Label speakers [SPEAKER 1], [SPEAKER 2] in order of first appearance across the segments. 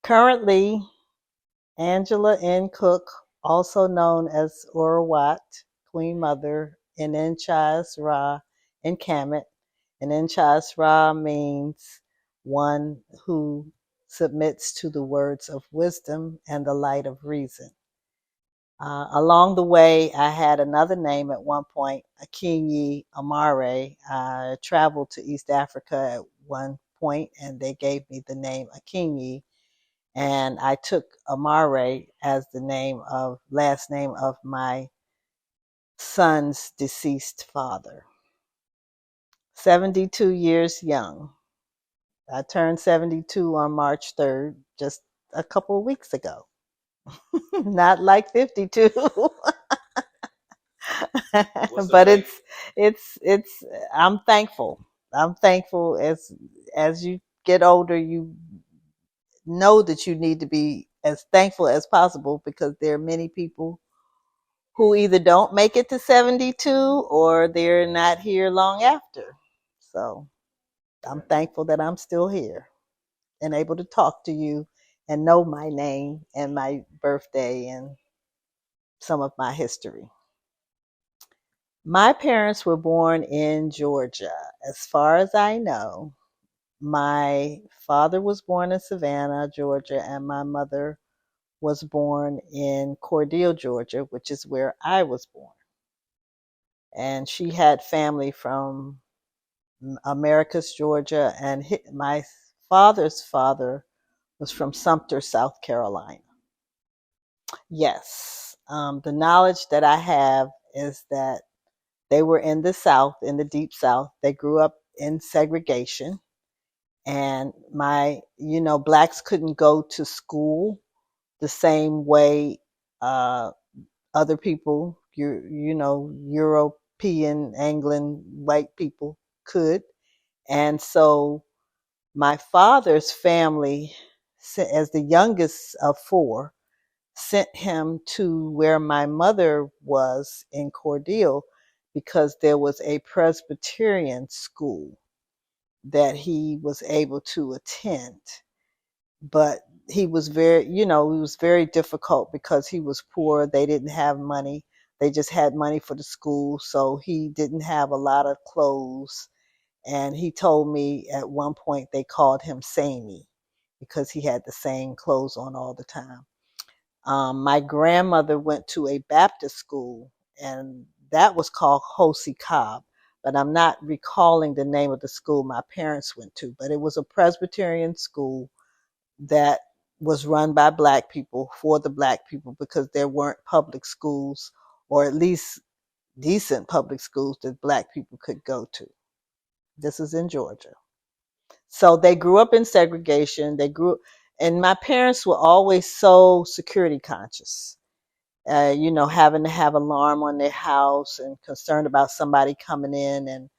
[SPEAKER 1] Currently, Angela N. Cook, also known as Urawat, Queen Mother, in Enchas Ra in Kemet. And Enchas Ra means one who submits to the words of wisdom and the light of reason. Along the way, I had another name at one point, Akinyi Amare. I traveled to East Africa at one point, and they gave me the name Akinyi, and I took Amare as the last name of my son's deceased father. 72 years young. I turned 72 on March 3rd, just a couple of weeks ago. Not like 52. But it's I'm thankful. I'm thankful as you get older, you know that you need to be as thankful as possible because there are many people who either don't make it to 72 or they're not here long after. So I'm thankful that I'm still here and able to talk to you and know my name and my birthday and some of my history. My parents were born in Georgia. As far as I know, my father was born in Savannah, Georgia, and my mother was born in Cordele, Georgia, which is where I was born. And she had family from Americus, Georgia, and my father's father was from Sumter, South Carolina. Yes, the knowledge that I have is that they were in the South, in the deep South. They grew up in segregation, and blacks couldn't go to school the same way other people, European, England, white people could. And so my father's family, as the youngest of four, sent him to where my mother was in Cordele because there was a Presbyterian school that he was able to attend. But he was very difficult because he was poor. They didn't have money. They just had money for the school. So he didn't have a lot of clothes. And he told me at one point they called him Samey because he had the same clothes on all the time. My grandmother went to a Baptist school, and that was called Hosi Cobb, but I'm not recalling the name of the school my parents went to. But it was a Presbyterian school that was run by black people for the black people because there weren't public schools, or at least decent public schools that black people could go to. This is in Georgia. So they grew up in segregation. And my parents were always so security conscious. Having to have alarm on their house and concerned about somebody coming in. And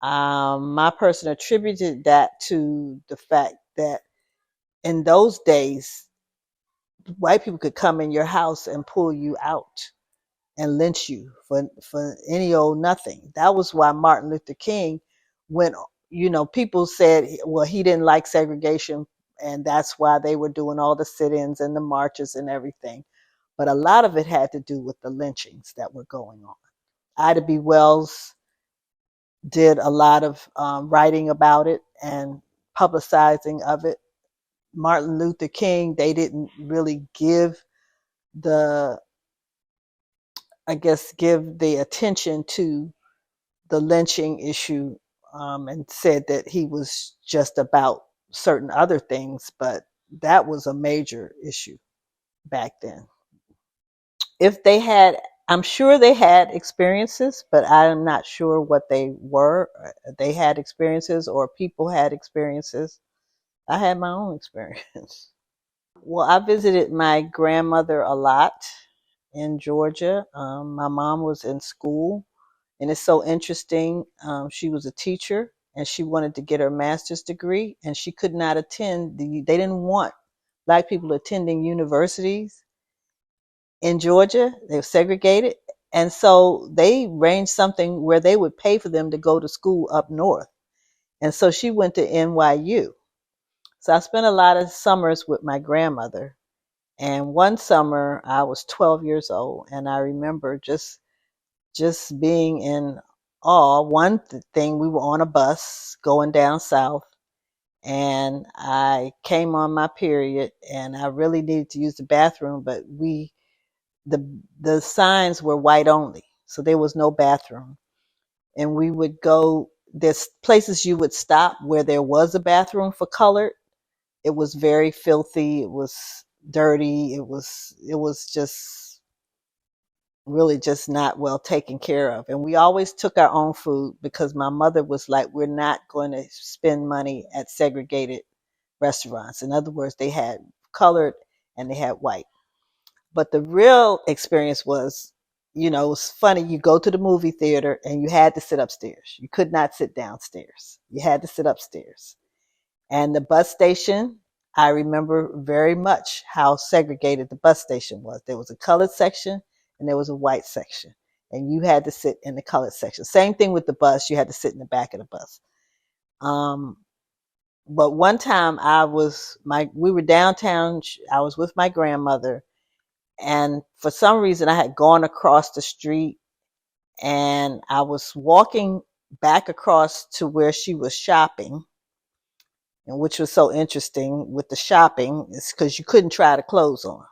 [SPEAKER 1] my person attributed that to the fact that in those days, white people could come in your house and pull you out and lynch you for any old nothing. That was why Martin Luther King went, people said, well, he didn't like segregation, and that's why they were doing all the sit-ins and the marches and everything. But a lot of it had to do with the lynchings that were going on. Ida B. Wells did a lot of writing about it and publicizing of it. Martin Luther King, they didn't really give the give the attention to the lynching issue, and said that he was just about certain other things, but that was a major issue back then. If they had, I'm sure they had experiences, but I'm not sure what they were. They had experiences or people had experiences. I had my own experience. Well, I visited my grandmother a lot in Georgia. My mom was in school, and it's so interesting. She was a teacher, and she wanted to get her master's degree, and she could not attend. They didn't want black people attending universities in Georgia. They were segregated, and so they arranged something where they would pay for them to go to school up north. And so she went to NYU. So I spent a lot of summers with my grandmother. And one summer I was 12 years old, and I remember just being in awe. One thing, we were on a bus going down south, and I came on my period, and I really needed to use the bathroom, but the the signs were white only, so there was no bathroom. And we would go, there's places you would stop where there was a bathroom for colored. It was very filthy, it was dirty, it was just really just not well taken care of. And we always took our own food because my mother was like, we're not going to spend money at segregated restaurants. In other words, they had colored and they had white. But the real experience was, it was funny. You go to the movie theater and you had to sit upstairs. You could not sit downstairs. You had to sit upstairs. And the bus station, I remember very much how segregated the bus station was. There was a colored section and there was a white section. And you had to sit in the colored section. Same thing with the bus. You had to sit in the back of the bus. Um, but one time we were downtown. I was with my grandmother, and for some reason I had gone across the street, and I was walking back across to where she was shopping, and which was so interesting with the shopping is because you couldn't try the clothes on.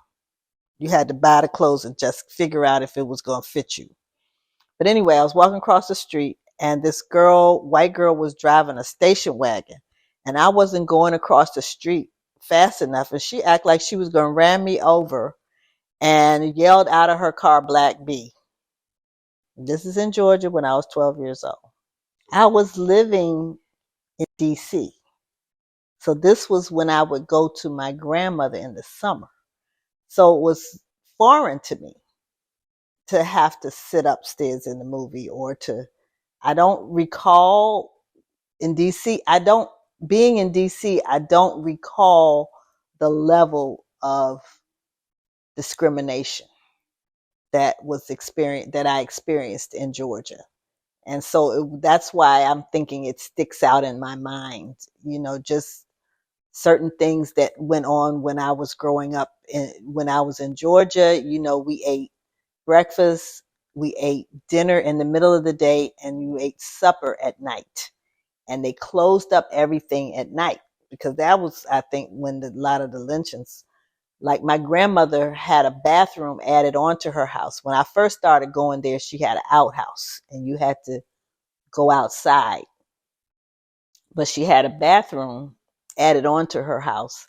[SPEAKER 1] You had to buy the clothes and just figure out if it was going to fit you. But anyway, I was walking across the street, and this white girl, was driving a station wagon, and I wasn't going across the street fast enough, and she acted like she was going to ram me over and yelled out of her car, "Black B." This is in Georgia when I was 12 years old. I was living in DC. So this was when I would go to my grandmother in the summer. So it was foreign to me to have to sit upstairs in the movie I don't recall in DC, being in DC, I don't recall the level of discrimination that I experienced in Georgia. And so that's why I'm thinking it sticks out in my mind, just certain things that went on when I was growing up. When I was in Georgia, we ate breakfast, we ate dinner in the middle of the day, and you ate supper at night. And they closed up everything at night because that was, I think, when a lot of the lynchings. Like my grandmother had a bathroom added onto her house. When I first started going there, she had an outhouse, and you had to go outside. But she had a bathroom added onto her house.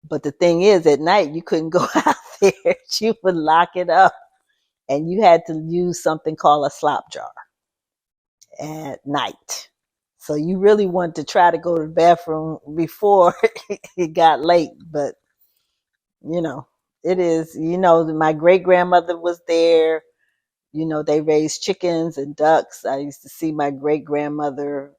[SPEAKER 1] But the thing is, at night, you couldn't go out there. She would lock it up, and you had to use something called a slop jar at night. So you really wanted to try to go to the bathroom before it got late. But, you know, it is, my great grandmother was there. They raised chickens and ducks. I used to see my great grandmother,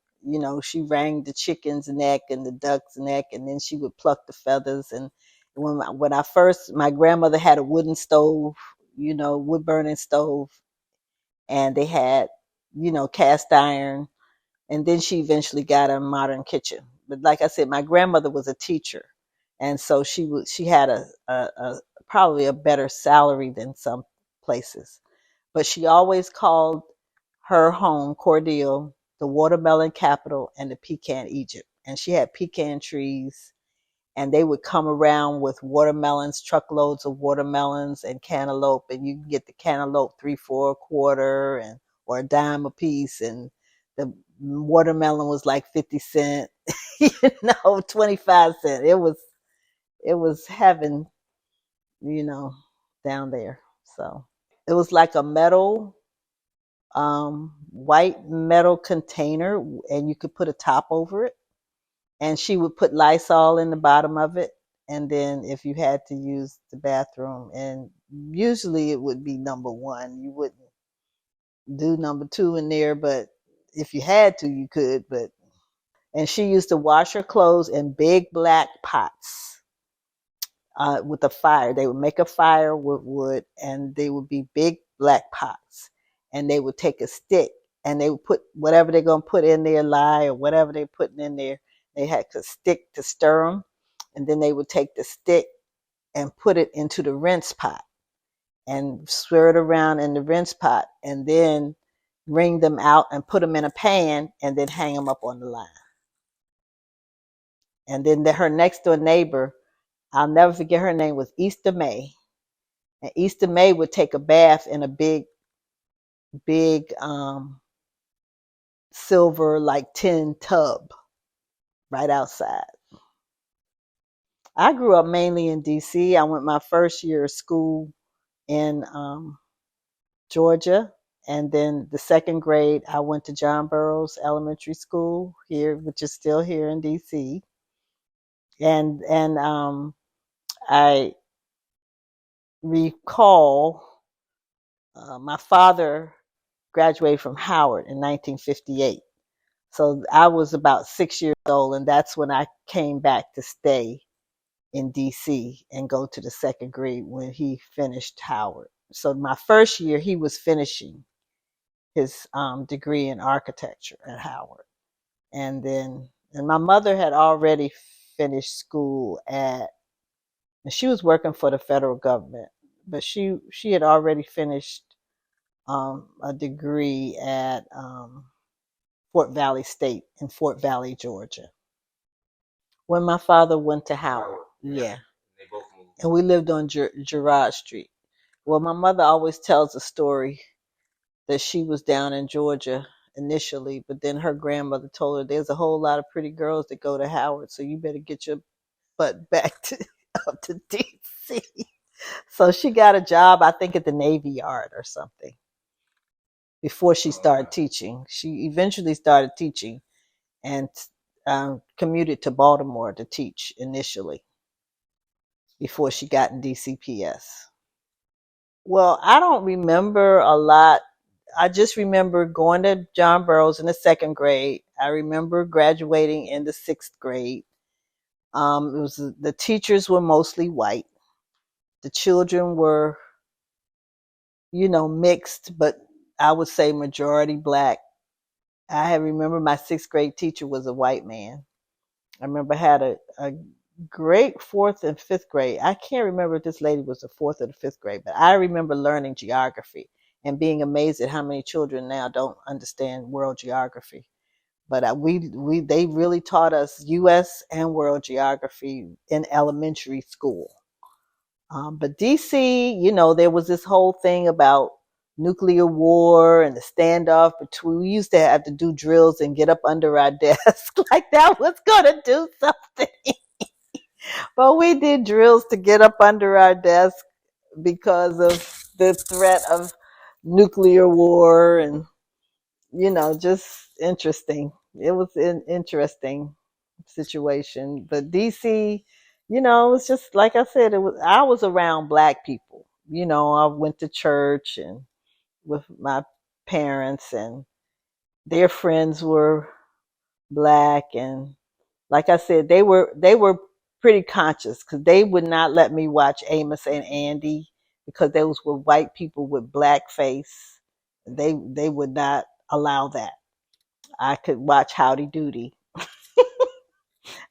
[SPEAKER 1] she wrang the chicken's neck and the duck's neck, and then she would pluck the feathers. And my grandmother had a wooden stove, wood burning stove, and they had, cast iron. And then she eventually got a modern kitchen. But like I said, my grandmother was a teacher, and so she had a probably a better salary than some places. But she always called her home, Cordele, the watermelon capital and the pecan Egypt. And she had pecan trees, and they would come around with watermelons, truckloads of watermelons and cantaloupe. And you can get the cantaloupe 3 for a quarter or a dime a piece. And the watermelon was like 50 cents, 25 cents. It was heaven, you know, down there. So it was like a white metal container, and you could put a top over it. And she would put Lysol in the bottom of it. And then if you had to use the bathroom, and usually it would be number one, you wouldn't do number two in there, but if you had to, you could. And she used to wash her clothes in big black pots with a fire. They would make a fire with wood, and they would be big black pots. And they would take a stick, and they would put whatever they're going to put in there, lye or whatever they're putting in there. They had a stick to stir them, and then they would take the stick and put it into the rinse pot and stir it around in the rinse pot, and then wring them out and put them in a pan, and then hang them up on the line. And then her next door neighbor, I'll never forget, her name was Easter May. And Easter May would take a bath in a big silver like tin tub right outside. I grew up mainly in DC. I went my first year of school in Georgia, and then the second grade I went to John Burroughs Elementary School here, which is still here in DC. And I recall my father graduated from Howard in 1958. So I was about 6 years old, and that's when I came back to stay in DC and go to the second grade when he finished Howard. So my first year, he was finishing his degree in architecture at Howard. And my mother had already finished school and she was working for the federal government, but she had already finished a degree at Fort Valley State in Fort Valley, Georgia. When my father went to Howard, yeah. And we lived on Girard Street. Well, my mother always tells a story that she was down in Georgia initially, but then her grandmother told her there's a whole lot of pretty girls that go to Howard, so you better get your butt back to up to DC. So she got a job, I think, at the Navy Yard or something before she started teaching. She eventually started teaching and commuted to Baltimore to teach initially before she got in DCPS. Well, I don't remember a lot. I just remember going to John Burroughs in the second grade. I remember graduating in the sixth grade. It was the teachers were mostly white. The children were, mixed, but I would say majority black. I remember my sixth grade teacher was a white man. I remember I had a great fourth and fifth grade. I can't remember if this lady was the fourth or the fifth grade, but I remember learning geography and being amazed at how many children now don't understand world geography. But they really taught us U.S. and world geography in elementary school. But DC, there was this whole thing about nuclear war and the standoff between. We used to have to do drills and get up under our desk like that was going to do something. But we did drills to get up under our desk because of the threat of nuclear war and, just interesting. It was an interesting situation. But DC, it was just like I said, I was around black people. I went to church and with my parents, and their friends were black, and like I said, they were pretty conscious because they would not let me watch Amos and Andy because those were white people with black face. They would not allow that. I could watch Howdy Doody.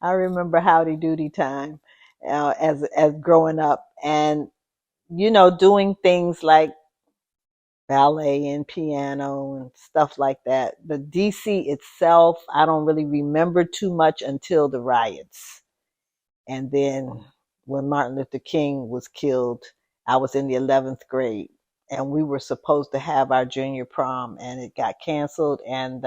[SPEAKER 1] I remember Howdy Doody time as growing up, and doing things like ballet and piano and stuff like that. The DC itself, I don't really remember too much until the riots. And then when Martin Luther King was killed, I was in the 11th grade and we were supposed to have our junior prom and it got canceled, and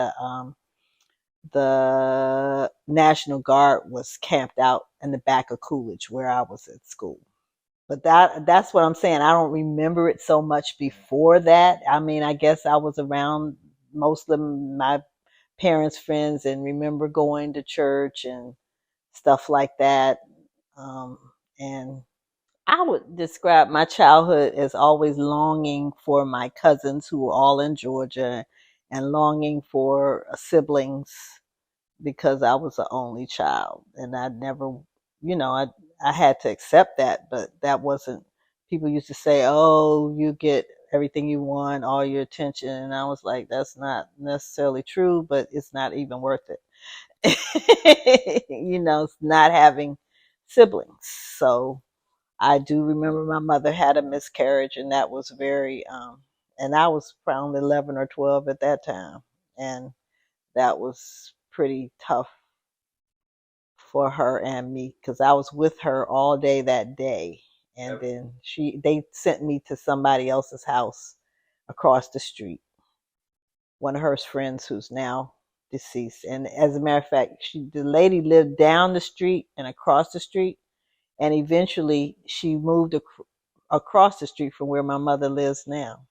[SPEAKER 1] the National Guard was camped out in the back of Coolidge where I was at school. But that's what I'm saying. I don't remember it so much before that. I mean, I guess I was around most of my parents' friends and remember going to church and stuff like that. And I would describe my childhood as always longing for my cousins who were all in Georgia and longing for siblings because I was the only child and I never, I had to accept that, but that wasn't, people used to say, oh, you get everything you want, all your attention. And I was like, that's not necessarily true, but it's not even worth it. not having siblings. So I do remember my mother had a miscarriage, and that was and I was probably 11 or 12 at that time. And that was pretty tough for her and me because I was with her all day that day. And then they sent me to somebody else's house across the street, one of her friends who's now deceased. And as a matter of fact, the lady lived down the street and across the street, and eventually she moved across the street from where my mother lives now.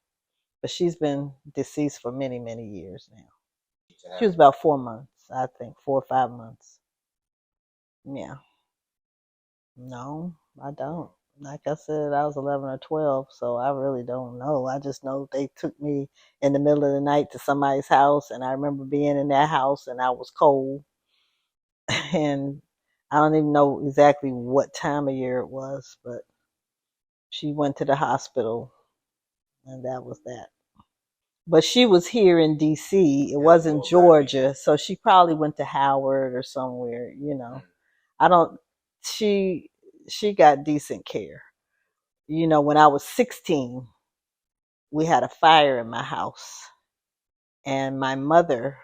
[SPEAKER 1] But she's been deceased for many, many years now. She was about 4 months, I think, 4 or 5 months. Yeah. No, I don't. Like I said, I was 11 or 12, so I really don't know. I just know they took me in the middle of the night to somebody's house, and I remember being in that house, and I was cold. And I don't even know exactly what time of year it was, but she went to the hospital, and that was that. But she was here in DC. It wasn't Georgia, so she probably went to Howard or somewhere. I don't she she got decent care. When I was 16, we had a fire in my house, and my mother,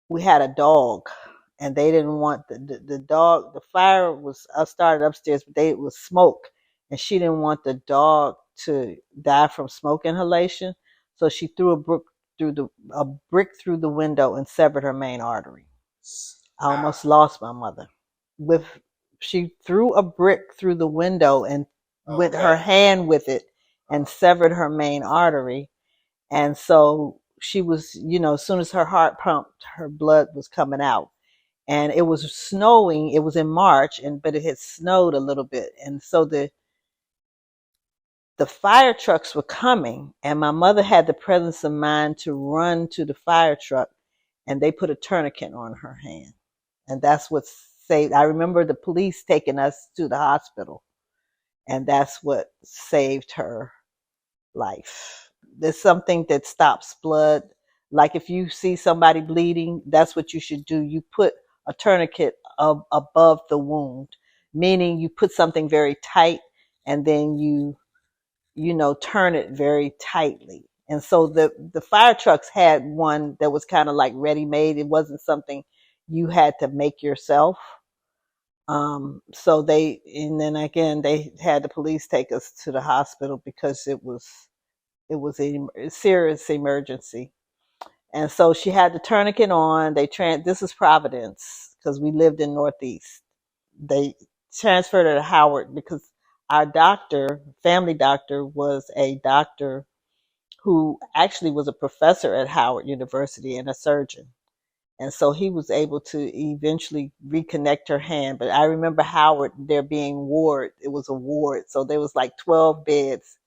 [SPEAKER 1] we had a dog, and they didn't want the dog. The fire was started upstairs, but it was smoke, and she didn't want the dog to die from smoke inhalation, so she threw a brick through the window and severed her main artery. I almost lost my mother. With She threw a brick through the window and went her hand with it and severed her main artery. And so she was, as soon as her heart pumped, her blood was coming out. And it was snowing. It was in March, but it had snowed a little bit. And so the fire trucks were coming, and my mother had the presence of mind to run to the fire truck, and they put a tourniquet on her hand. And that's what saved. I remember the police taking us to the hospital, and that's what saved her life. There's something that stops blood. Like if you see somebody bleeding, that's what you should do. You put a tourniquet above the wound, meaning you put something very tight, and then you turn it very tightly. And so the fire trucks had one that was kind of like ready made. It wasn't something you had to make yourself. So and then again, they had the police take us to the hospital because it was a serious emergency. And so she had the tourniquet on. This is Providence because we lived in Northeast. They transferred her to Howard because our family doctor, was a doctor who actually was a professor at Howard University and a surgeon. And so he was able to eventually reconnect her hand. But I remember Howard, there being ward. It was a ward. So there was like 12 beds.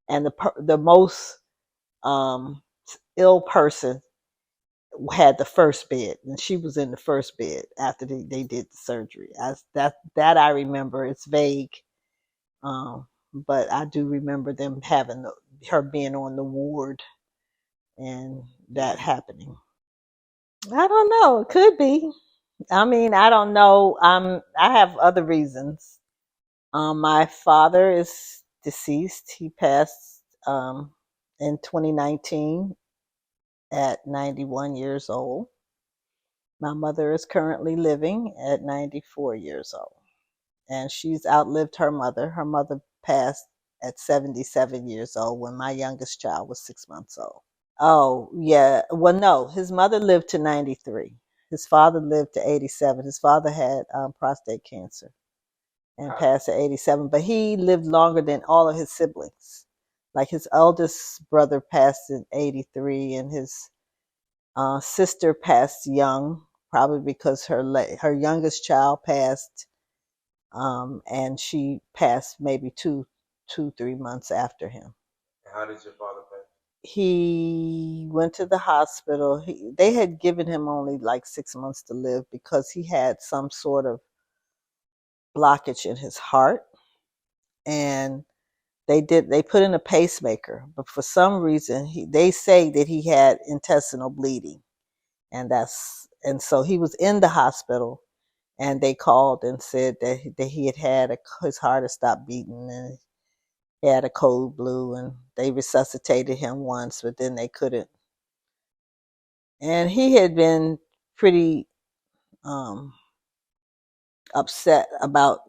[SPEAKER 1] And the most ill person had the first bed. And she was in the first bed after they did the surgery. That I remember. It's vague. But I do remember them having her being on the ward and that happening. I don't know. It could be. I mean, I don't know. I have other reasons. My father is deceased. He passed in 2019 at 91 years old. My mother is currently living at 94 years old, and she's outlived her mother. Her mother passed at 77 years old when my youngest child was 6 months old. Oh, yeah. Well, no, his mother lived to 93. His father lived to 87. His father had prostate cancer and passed at 87, but he lived longer than all of his siblings. Like his eldest brother passed in 83, and his sister passed young, probably because her youngest child passed, and she passed maybe 3 months after him.
[SPEAKER 2] How did your father pass?
[SPEAKER 1] He went to the hospital. They had given him only like 6 months to live because he had some sort of blockage in his heart, and they put in a pacemaker, but for some reason they say that he had intestinal bleeding, And so he was in the hospital, and they called and said that he had his heart had stopped beating, and he had a cold blue, and they resuscitated him once, but then they couldn't. And he had been pretty um, upset about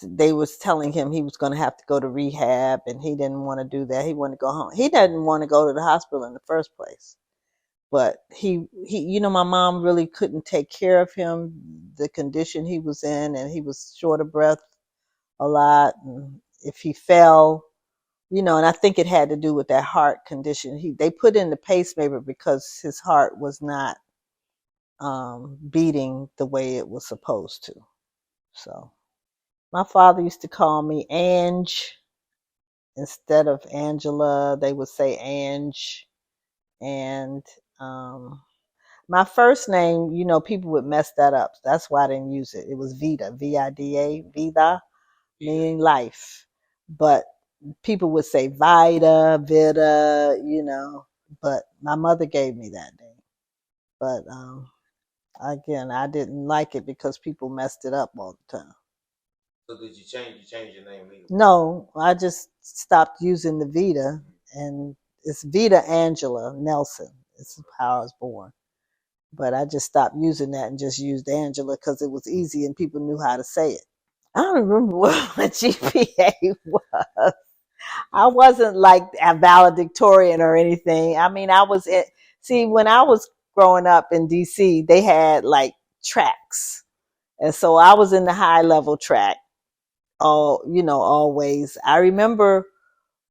[SPEAKER 1] they was telling him he was going to have to go to rehab, and he didn't want to do that. He wanted to go home. He didn't want to go to the hospital in the first place. But he, my mom really couldn't take care of him, the condition he was in, and he was short of breath a lot. And if he fell, and I think it had to do with that heart condition. They put in the pacemaker because his heart was not beating the way it was supposed to. So my father used to call me Ange instead of Angela. They would say Ange. And my first name, people would mess that up. That's why I didn't use it. It was Vida, Vida, Vida, meaning life. But people would say Vida, Vida, but my mother gave me that name. But again, I didn't like it because people messed it up all the time.
[SPEAKER 2] So did you change your name either?
[SPEAKER 1] No, I just stopped using the Vida, and it's Vida Angela Nelson. It's how I was born. But I just stopped using that and just used Angela because it was easy and people knew how to say it. I don't remember what my GPA was. I wasn't like a valedictorian or anything. I mean, see, when I was growing up in DC, they had like tracks. And so I was in the high level track always. I remember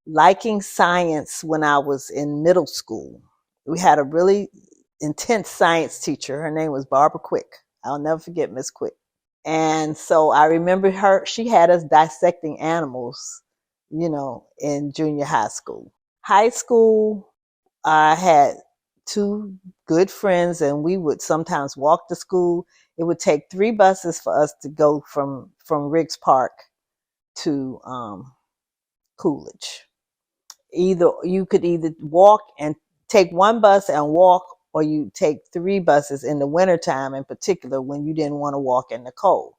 [SPEAKER 1] liking science when I was in middle school. We had a really intense science teacher. Her name was Barbara Quick. I'll never forget Miss Quick. And so I remember she had us dissecting animals, in junior high school. High school, I had two good friends, and we would sometimes walk to school. It would take 3 buses for us to go from Riggs Park to Coolidge. You could either walk and take 1 bus and walk, or you take 3 buses in the wintertime, in particular when you didn't want to walk in the cold.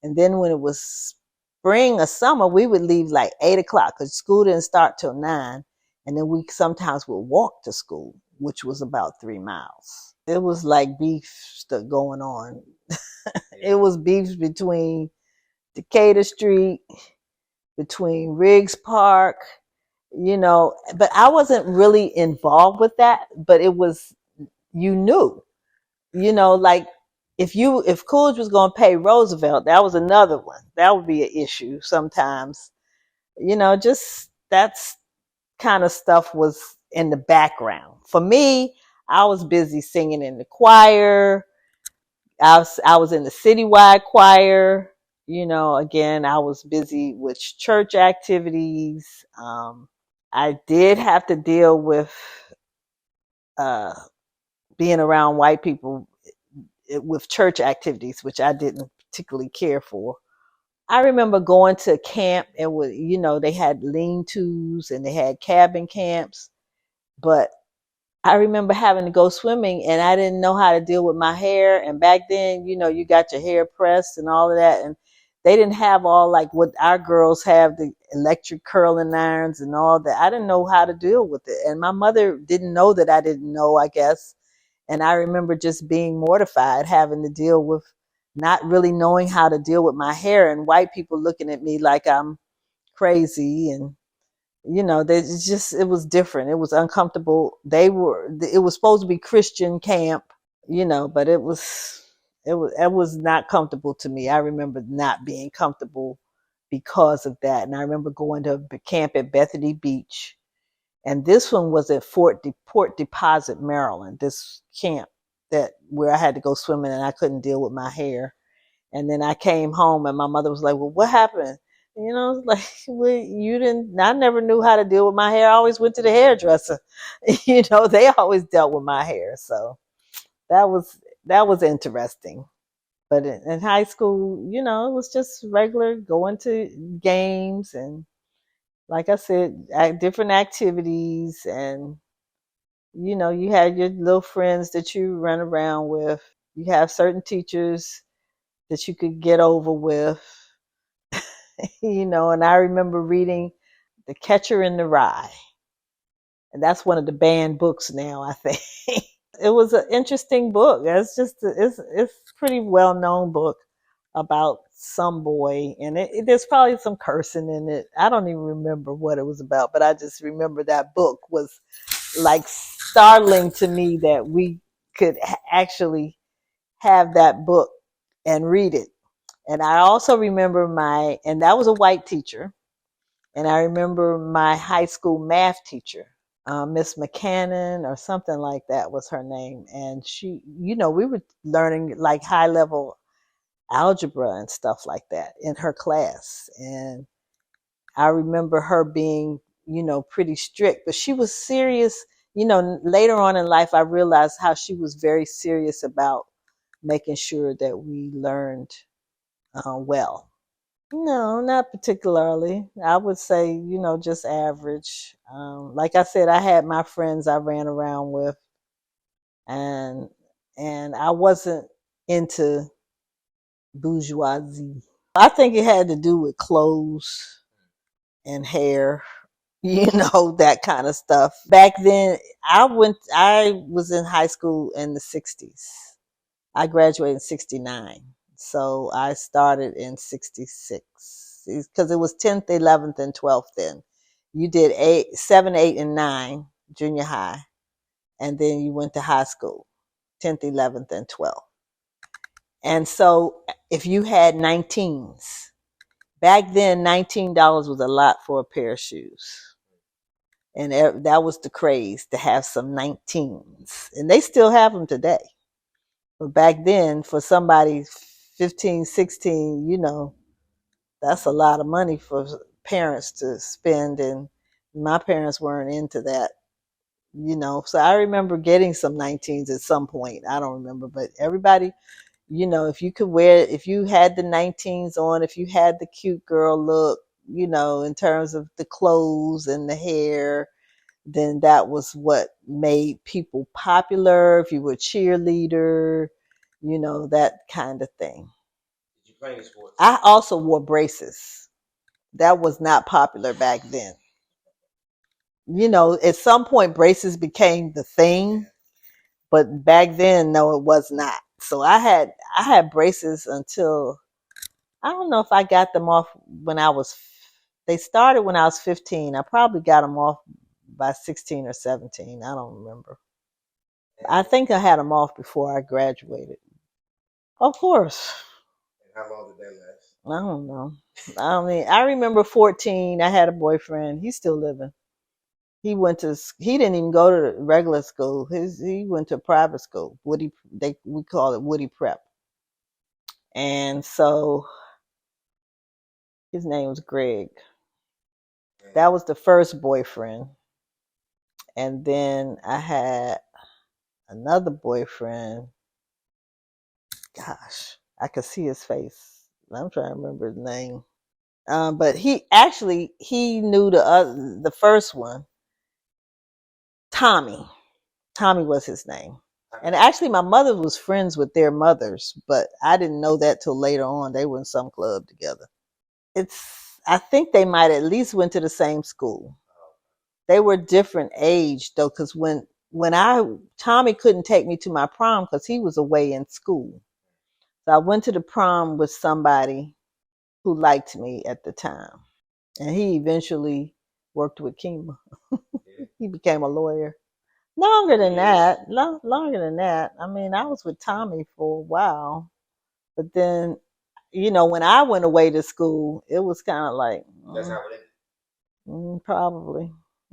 [SPEAKER 1] And then when it was spring or summer, we would leave like 8 o'clock because school didn't start till 9. And then we sometimes would walk to school, which was about 3 miles. It was like beef stuff going on. It was beefs between Decatur Street, between Riggs Park, but I wasn't really involved with that. But it was, you knew, like if Coolidge was going to pay Roosevelt, that was another one. That would be an issue sometimes. Just that's kind of stuff was in the background. For me, I was busy singing in the choir. I was in the citywide choir. Again, I was busy with church activities. I did have to deal uh, being around white people with church activities, which I didn't particularly care for. I remember going to camp and they had lean-tos and they had cabin camps, but I remember having to go swimming and I didn't know how to deal with my hair. And back then, you got your hair pressed and all of that. And they didn't have all like what our girls have, the electric curling irons and all that. I didn't know how to deal with it. And my mother didn't know that I didn't know, I guess. And I remember just being mortified having to deal with not really knowing how to deal with my hair and white people looking at me like I'm crazy. And it was different. It was uncomfortable. It was supposed to be Christian camp, but it was not comfortable to me. I remember not being comfortable because of that. And I remember going to camp at Bethany Beach, and this one was at Port Deposit, Maryland. This camp where I had to go swimming and I couldn't deal with my hair. And then I came home and my mother was like, well, what happened? Like, well, you didn't, I never knew how to deal with my hair. I always went to the hairdresser. They always dealt with my hair. So that was interesting. But in high school, it was just regular going to games and, like I said, different activities. And You had your little friends that you run around with. You have certain teachers that you could get over with. And I remember reading The Catcher in the Rye. And that's one of the banned books now, I think. It was an interesting book. It's pretty well known book about some boy, and there's probably some cursing in it. I don't even remember what it was about, but I just remember that book was like startling to me that we could actually have that book and read it. And I also remember and that was a white teacher, and I remember my high school math teacher, Miss McCannon or something like that was her name. And she, we were learning like high level algebra and stuff like that in her class. And I remember her being, pretty strict, but she was serious. Later on in life, I realized how she was very serious about making sure that we learned well. No, not particularly. I would say, just average. Like I said, I had my friends I ran around with, and I wasn't into bourgeoisie. I think it had to do with clothes and hair, that kind of stuff. Back then, I was in high school in the 60s. I graduated in 69. So I started in 66 because it was 10th, 11th, and 12th then. You did 7, 8, and 9, junior high, and then you went to high school, 10th, 11th, and 12th. And so if you had 19s, back then $19 was a lot for a pair of shoes. And that was the craze to have some 19s. And they still have them today. But back then, for somebody 15, 16, that's a lot of money for parents to spend. And my parents weren't into that. So I remember getting some 19s at some point. I don't remember, but everybody, if you had the 19s on, if you had the cute girl look, in terms of the clothes and the hair, then that was what made people popular. If you were a cheerleader, that kind of thing.
[SPEAKER 2] Did you play any sports?
[SPEAKER 1] I also wore braces. That was not popular back then. At some point braces became the thing, but back then, no, it was not. So I had braces until I don't know if I got them off when they started when I was 15. I probably got them off by 16 or 17. I don't remember. I think I had them off before I graduated. Of course.
[SPEAKER 2] And how long did they last?
[SPEAKER 1] I don't know. I remember 14. I had a boyfriend. He's still living. He didn't even go to regular school. He went to private school. We call it Woody Prep. And so his name was Greg. That was the first boyfriend. And then I had another boyfriend. Gosh, I could see his face. I'm trying to remember his name. But he knew the first one, Tommy. Tommy was his name. And actually, my mother was friends with their mothers, but I didn't know that till later on. They were in some club together. I think they might at least went to the same school. They were different age though, because Tommy couldn't take me to my prom because he was away in school. So I went to the prom with somebody who liked me at the time. And he eventually worked with Kima. He became a lawyer. Longer than that. Longer than that. I mean, I was with Tommy for a while. But then, when I went away to school, it was kind of like.
[SPEAKER 2] That's how it ended.
[SPEAKER 1] Probably.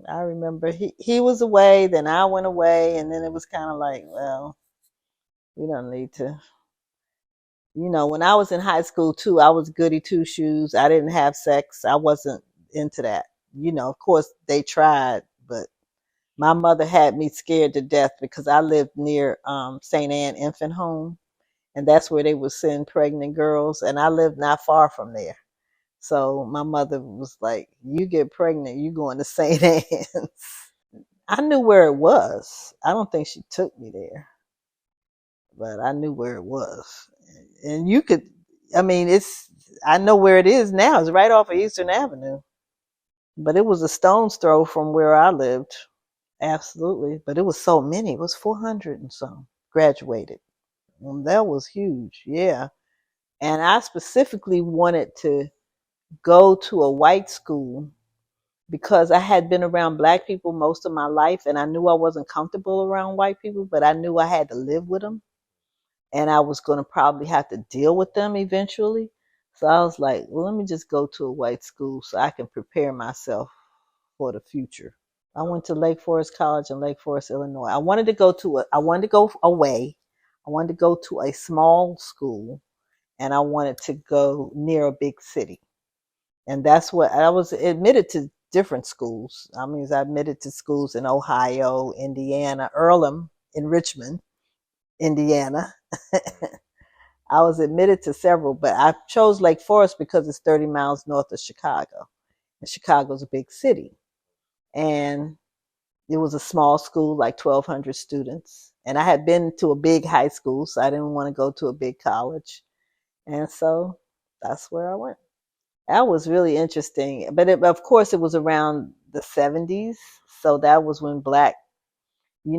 [SPEAKER 1] I remember he was away, then I went away, and then it was kind of like, well, we don't need to. When I was in high school too, I was goody two shoes. I didn't have sex. I wasn't into that. Of course they tried, but my mother had me scared to death because I lived near St. Anne Infant Home, and that's where they would send pregnant girls, and I lived not far from there. So my mother was like, "You get pregnant, you going to St. Anne's." I knew where it was. I don't think she took me there, but I knew where it was. And you could, I mean, I know where it is now. It's right off of Eastern Avenue, but it was a stone's throw from where I lived. Absolutely. But it was so many. It was 400 and some graduated. That was huge. Yeah. And I specifically wanted to go to a white school because I had been around black people most of my life and I knew I wasn't comfortable around white people, but I knew I had to live with them and I was going to probably have to deal with them eventually. So I was like, well, let me just go to a white school so I can prepare myself for the future. I went to Lake Forest College in Lake Forest, Illinois. I wanted to go away. I wanted to go to a small school and I wanted to go near a big city. And that's what I was admitted to different schools. I mean, I admitted to schools in Ohio, Indiana, Earlham in Richmond, Indiana. I was admitted to several, but I chose Lake Forest because it's 30 miles north of Chicago. And Chicago's a big city. And it was a small school, like 1,200 students. And I had been to a big high school, so I didn't want to go to a big college. And so that's where I went. That was really interesting. But of course, it was around the 70s. So that was when black, by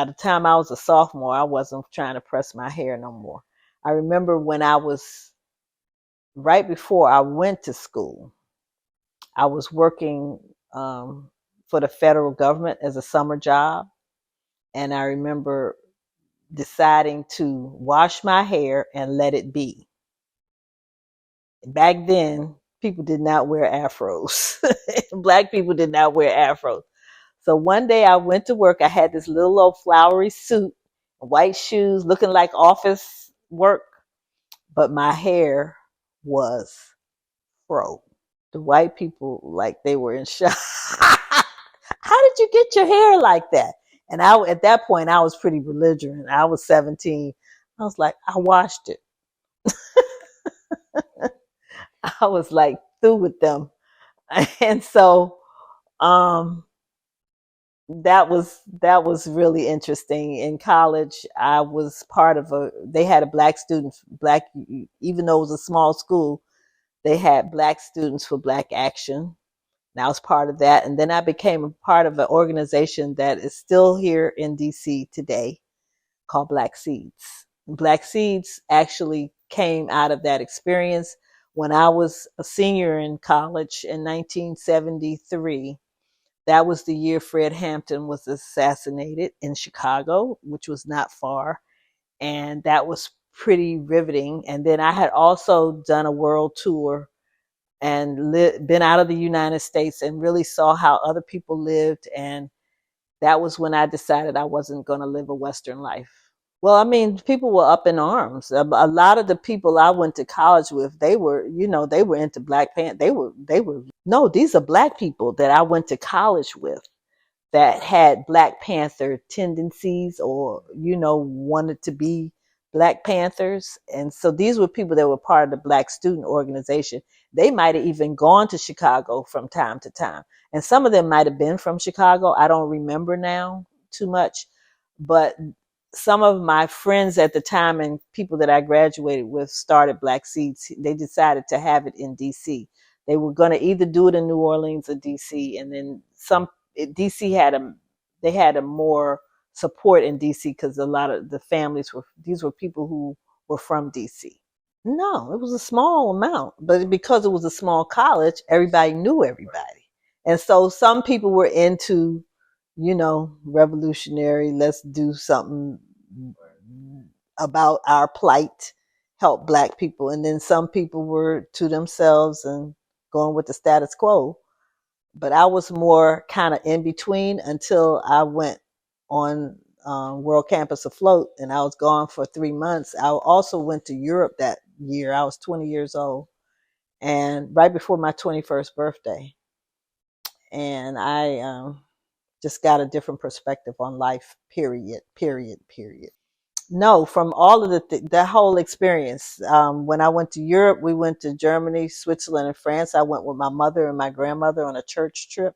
[SPEAKER 1] the time I was a sophomore, I wasn't trying to press my hair no more. I remember when I was right before I went to school, I was working for the federal government as a summer job. And I remember deciding to wash my hair and let it be. Back then, people did not wear afros. Black people did not wear afros. So one day I went to work. I had this little old flowery suit, white shoes, looking like office work, but my hair was fro. The white people, like they were in shock. How did you get your hair like that? And at that point, I was pretty belligerent. I was 17. I was like, I washed it. I was like through with them. And so um that was really interesting. In college, I was part of they had a black, even though it was a small school, they had black students for Black Action. And I was part of that. And then I became a part of an organization that is still here in DC today called Black Seeds. Black Seeds actually came out of that experience when I was a senior in college in 1973. That was the year Fred Hampton was assassinated in Chicago, which was not far. And that was pretty riveting. And then I had also done a world tour and been out of the United States and really saw how other people lived. And that was when I decided I wasn't going to live a Western life. Well, I mean, people were up in arms. A lot of the people I went to college with, they were into Black Panther. No, these are black people that I went to college with that had Black Panther tendencies or, wanted to be Black Panthers. And so these were people that were part of the Black student organization. They might have even gone to Chicago from time to time. And some of them might have been from Chicago. I don't remember now too much. But some of my friends at the time and people that I graduated with started Black Seeds. They decided to have it in DC. They were going to either do it in New Orleans or DC. And then DC had a more support in DC because a lot of the families these were people who were from DC. No, it was a small amount, but because it was a small college, everybody knew everybody. And so some people were into, revolutionary, let's do something about our plight, help black people. And then some people were to themselves and going with the status quo. But I was more kind of in between until I went on World Campus Afloat, and I was gone for 3 months. I also went to Europe that year. I was 20 years old, and right before my 21st birthday. And I just got a different perspective on life, period, period, period. No, from all of the whole experience. When I went to Europe, we went to Germany, Switzerland, and France. I went with my mother and my grandmother on a church trip.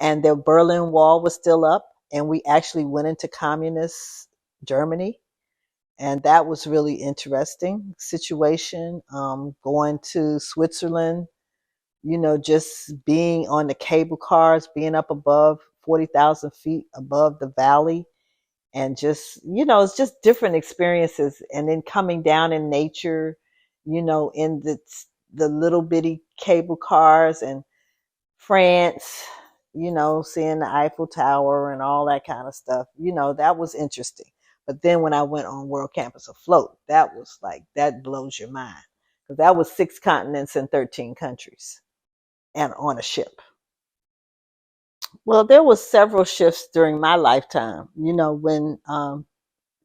[SPEAKER 1] and the Berlin Wall was still up, and we actually went into communist Germany, and that was really interesting situation. Going to Switzerland, just being on the cable cars, being up above 40,000 feet above the valley, and just, it's just different experiences. And then coming down in nature, in the little bitty cable cars, and France, seeing the Eiffel Tower and all that kind of stuff, that was interesting. But then when I went on World Campus Afloat, that was like, that blows your mind. Because that was 6 continents and 13 countries and on a ship. Well, there was several shifts during my lifetime. When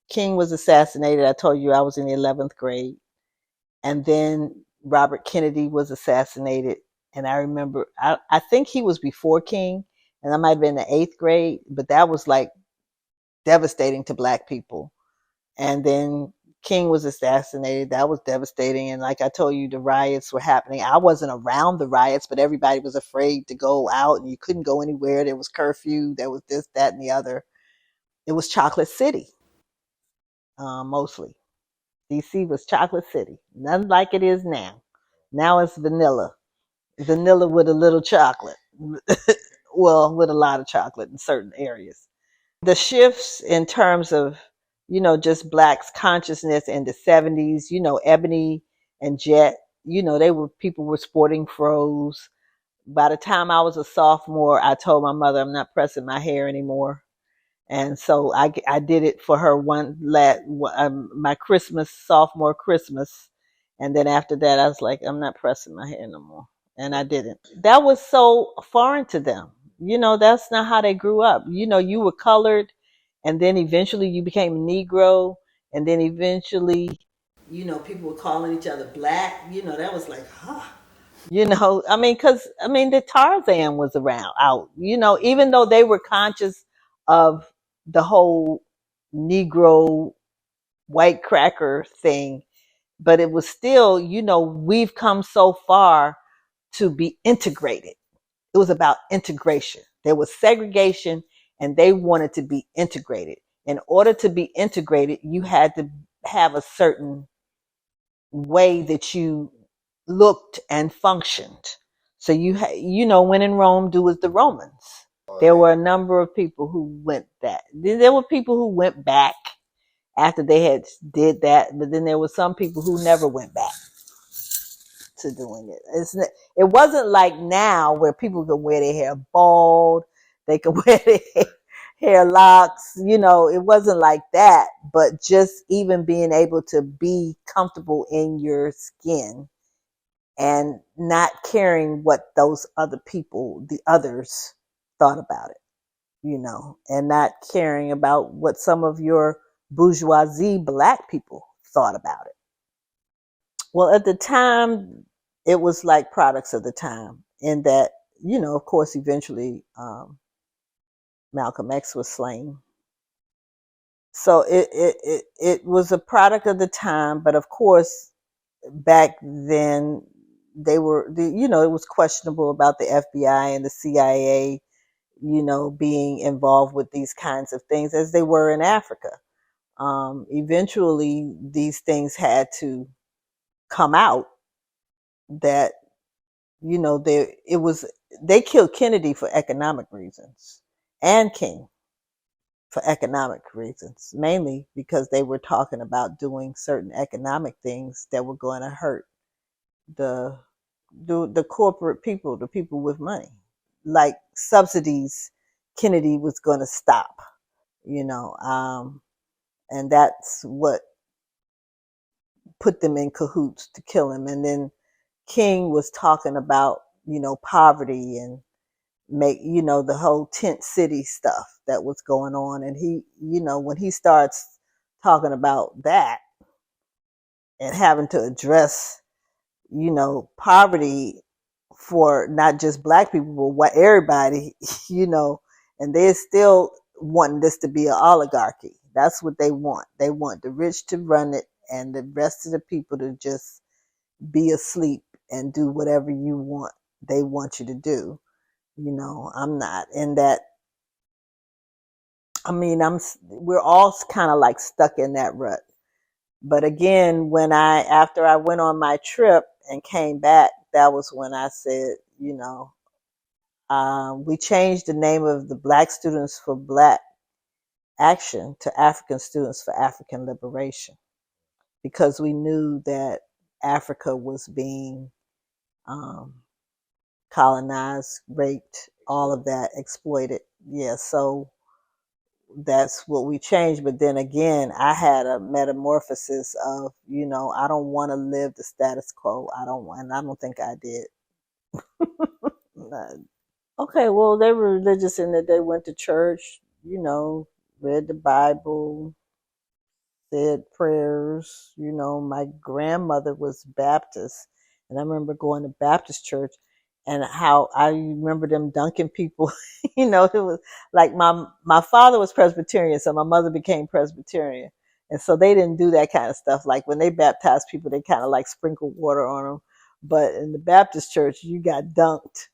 [SPEAKER 1] King was assassinated, I told you I was in the 11th grade. And then Robert Kennedy was assassinated. And I remember, I think he was before King, and I might have been in the 8th grade, but that was like devastating to Black people. And then King was assassinated. That was devastating. And like I told you, the riots were happening. I wasn't around the riots, but everybody was afraid to go out, and you couldn't go anywhere. There was curfew. There was this, that, and the other. It was Chocolate City, mostly. DC was Chocolate City. Nothing like it is now. Now it's vanilla. Vanilla with a little chocolate. Well, with a lot of chocolate in certain areas. The shifts in terms of, just Blacks' consciousness in the 70s, Ebony and Jet, people were sporting fros. By the time I was a sophomore, I told my mother I'm not pressing my hair anymore. And so I did it for her my Christmas, sophomore Christmas. And then after that, I was like, I'm not pressing my hair no more. And I didn't. That was so foreign to them. That's not how they grew up. You were colored, and then eventually you became a Negro, and then eventually, people were calling each other Black. That was like, huh. The Tarzan was around out, even though they were conscious of the whole Negro white cracker thing, but it was still, we've come so far to be integrated. It was about integration. There was segregation, and they wanted to be integrated. In order to be integrated, you had to have a certain way that you looked and functioned. So when in Rome, do as the Romans. There were a number of people who went that. There were people who went back after they had did that, but then there were some people who never went back to doing it. It wasn't like now where people can wear their hair bald, they could wear their hair locks. It wasn't like that, but just even being able to be comfortable in your skin and not caring what those other people, the others, thought about it, and not caring about what some of your bourgeoisie Black people thought about it. Well, at the time, it was like products of the time, in that, of course, eventually Malcolm X was slain. So it was a product of the time, but of course, back then it was questionable about the FBI and the CIA, being involved with these kinds of things, as they were in Africa. Eventually, these things had to come out that, they killed Kennedy for economic reasons, and King for economic reasons, mainly because they were talking about doing certain economic things that were going to hurt the the corporate people, the people with money, like subsidies. Kennedy was going to stop, and that's what put them in cahoots to kill him. And then King was talking about, poverty, and the whole tent city stuff that was going on. And he, when he starts talking about that and having to address, poverty for not just Black people, but what everybody, and they're still wanting this to be an oligarchy. That's what they want. They want the rich to run it, and the rest of the people to just be asleep and do whatever they want you to do. I'm not in that. I mean, we're all kind of like stuck in that rut. But again, after I went on my trip and came back, that was when I said, we changed the name of the Black Students for Black Action to African Students for African Liberation, because we knew that Africa was being um, colonized, raped, all of that, exploited. Yeah, so that's what we changed. But then again, I had a metamorphosis of, I don't want to live the status quo. And I don't think I did. Okay, well, they were religious in that they went to church, read the Bible, said prayers. My grandmother was Baptist, and I remember going to Baptist church and how I remember them dunking people. It was like my father was Presbyterian, so my mother became Presbyterian. And so they didn't do that kind of stuff. Like when they baptized people, they kind of like sprinkle water on them. But in the Baptist church, you got dunked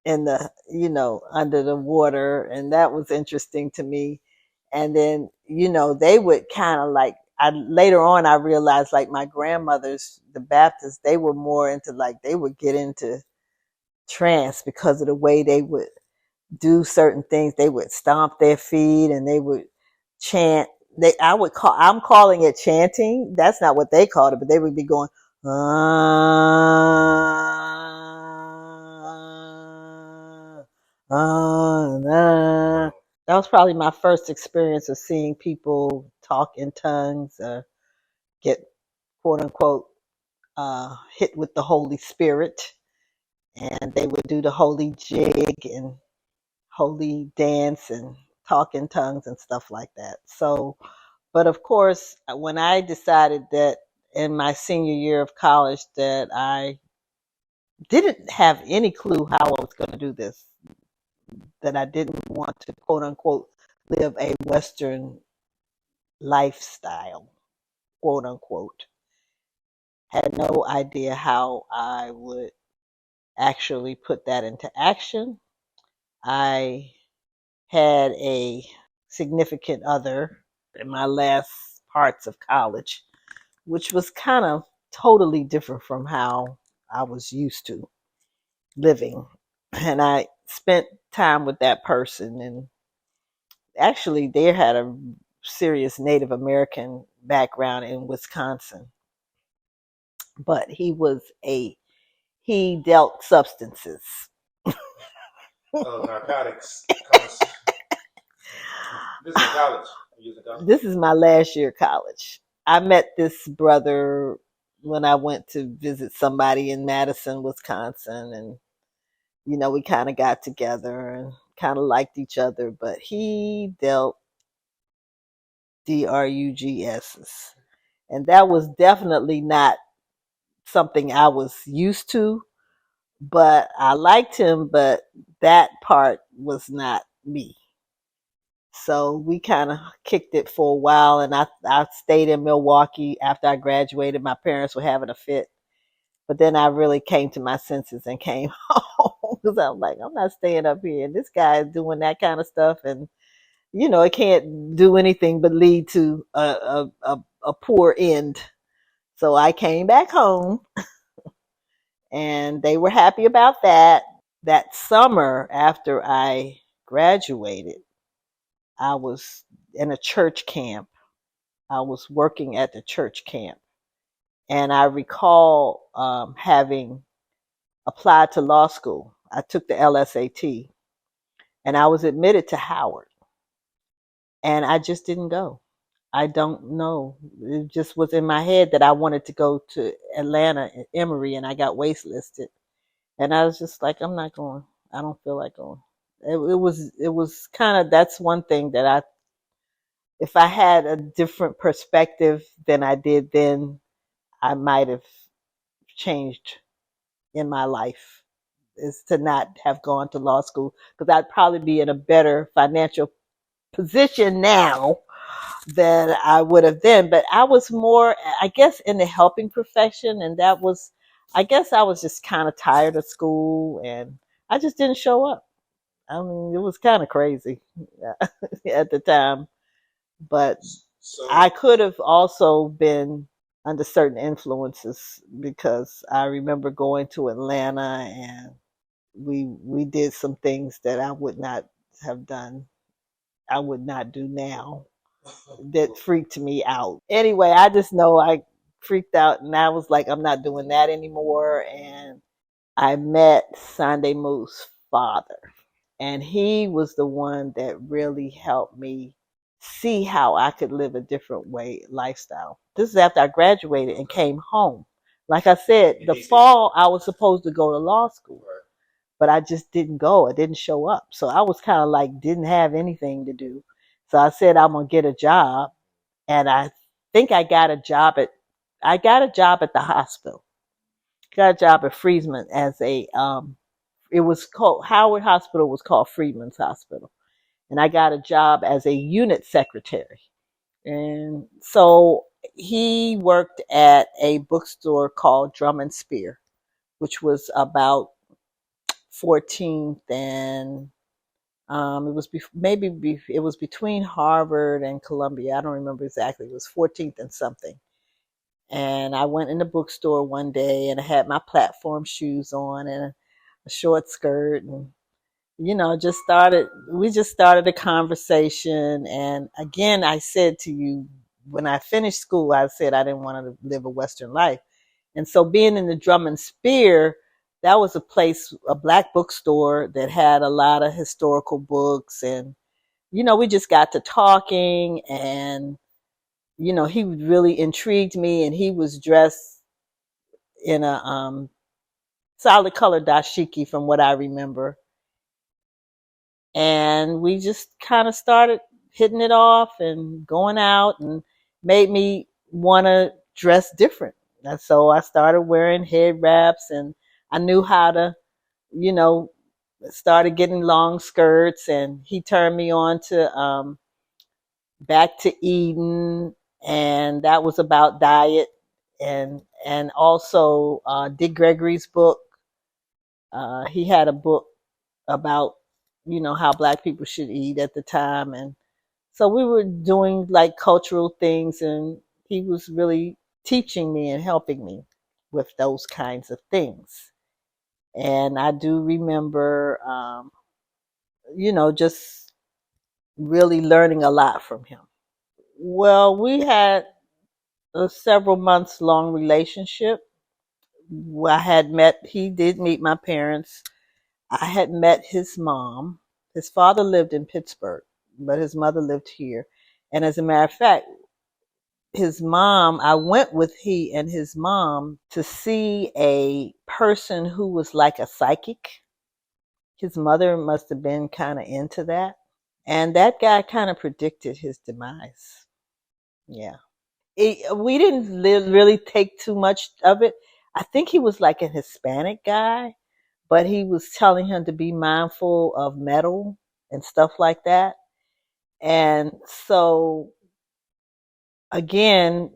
[SPEAKER 1] in the under the water, and that was interesting to me. And then they would kind of like, later on I realized, like, my grandmothers, the Baptists, they were more into, like, they would get into trance because of the way they would do certain things. They would stomp their feet and they would chant. I'm calling it chanting. That's not what they called it, but they would be going, nah. That was probably my first experience of seeing people talk in tongues, get quote unquote hit with the Holy Spirit, and they would do the holy jig and holy dance and talk in tongues and stuff like that. So, but of course, when I decided that in my senior year of college that I didn't have any clue how I was going to do this, that I didn't want to quote unquote live a Western lifestyle, quote unquote, had no idea how I would actually put that into action. I had a significant other in my last parts of college, which was kind of totally different from how I was used to living. And I spent time with that person, and actually, they had a serious Native American background in Wisconsin, but he dealt substances.
[SPEAKER 2] Oh, narcotics. This is in college.
[SPEAKER 1] This is my last year of college. I met this brother when I went to visit somebody in Madison, Wisconsin, and we kind of got together and kind of liked each other, but he dealt drugs, and that was definitely not something I was used to. But I liked him, but that part was not me. So we kind of kicked it for a while, and I stayed in Milwaukee after I graduated. My parents were having a fit, but then I really came to my senses and came home, because I'm like, I'm not staying up here. And this guy is doing that kind of stuff, and it can't do anything but lead to a poor end. So I came back home, and they were happy about that. That summer after I graduated, I was in a church camp. I was working at the church camp. And I recall having applied to law school. I took the LSAT and I was admitted to Howard. And I just didn't go. I don't know. It just was in my head that I wanted to go to Atlanta and Emory, and I got waitlisted. And I was just like, I'm not going. I don't feel like going. It was kind of, that's one thing that if I had a different perspective than I did then, I might have changed in my life, is to not have gone to law school, because I'd probably be in a better financial position now than I would have then. But I was more, I guess, in the helping profession, and I guess I was just kind of tired of school, and I just didn't show up. I mean, it was kind of crazy at the time, but I
[SPEAKER 2] So,
[SPEAKER 1] could have also been under certain influences because I remember going to Atlanta and we did some things that I would not have done. I would not do now. That freaked me out. Anyway, I just know I freaked out and I was like, I'm not doing that anymore. And I met Sunday Moo's father, and he was the one that really helped me see how I could live a different way lifestyle. This is after I graduated and came home. Like I said, the fall I was supposed to go to law school, but I just didn't go. I didn't show up. So I was kind of like didn't have anything to do. So I said I'm gonna get a job, and I think I got a job at the hospital. Got a job at Friesman as a it was called Howard Hospital was called Freedman's Hospital, and I got a job as a unit secretary. And so he worked at a bookstore called Drum and Spear, which was about 14th and it was it was between Harvard and Columbia. I don't remember exactly. It was 14th and something. And I went in the bookstore one day and I had my platform shoes on and a short skirt, and we just started a conversation. And again, I said to you, when I finished school, I said I didn't want to live a Western life. And so being in the Drum and Spear, that was a black bookstore that had a lot of historical books. And, we just got to talking, and, he really intrigued me, and he was dressed in a solid color dashiki from what I remember. And we just kind of started hitting it off and going out, and made me want to dress different. And so I started wearing head wraps, and I knew how to, you know, started getting long skirts, and he turned me on to Back to Eden, and that was about diet, and also Dick Gregory's book. He had a book about how black people should eat at the time, and so we were doing like cultural things, and he was really teaching me and helping me with those kinds of things. And I do remember just really learning a lot from him. Well, we had a several months long relationship. He did meet my parents. I had met his mom. His father lived in Pittsburgh, but his mother lived here. And as a matter of fact, I went with he and his mom to see a person who was like a psychic. His mother must have been kind of into that. And that guy kind of predicted his demise. Yeah. We didn't really take too much of it. I think he was like a Hispanic guy, but he was telling him to be mindful of metal and stuff like that. And so again,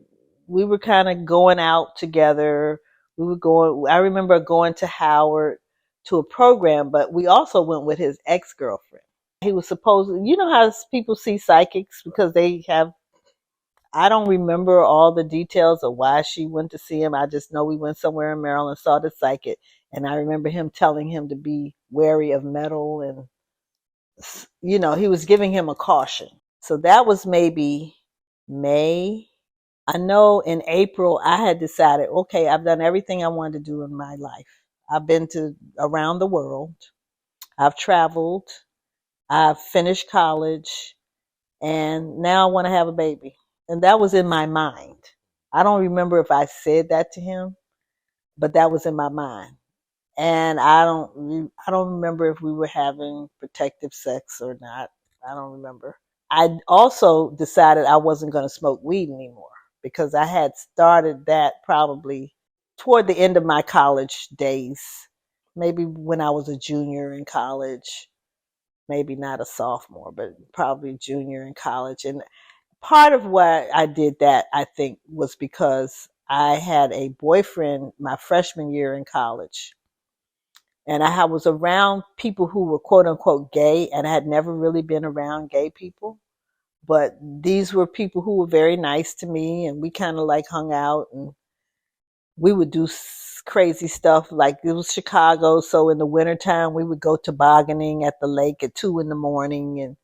[SPEAKER 1] we were kind of going out together. I remember going to Howard to a program, but we also went with his ex-girlfriend. He was supposed, how people see psychics because I don't remember all the details of why she went to see him. I just know we went somewhere in Maryland, saw the psychic, and I remember him telling him to be wary of metal, and he was giving him a caution. So that was maybe May. I know in April I had decided, okay, I've done everything I wanted to do in my life. I've been to around the world. I've traveled. I've finished college, and now I want to have a baby. And that was in my mind. I don't remember if I said that to him, but that was in my mind. And I don't remember if we were having protective sex or not. I don't remember. I also decided I wasn't going to smoke weed anymore because I had started that probably toward the end of my college days, maybe when I was a junior in college, maybe not a sophomore, but probably junior in college. And part of why I did that, I think, was because I had a boyfriend my freshman year in college. And I was around people who were quote unquote gay, and I had never really been around gay people. But these were people who were very nice to me, and we kind of like hung out, and we would do crazy stuff. Like it was Chicago, so in the wintertime we would go tobogganing at the lake at 2 in the morning, and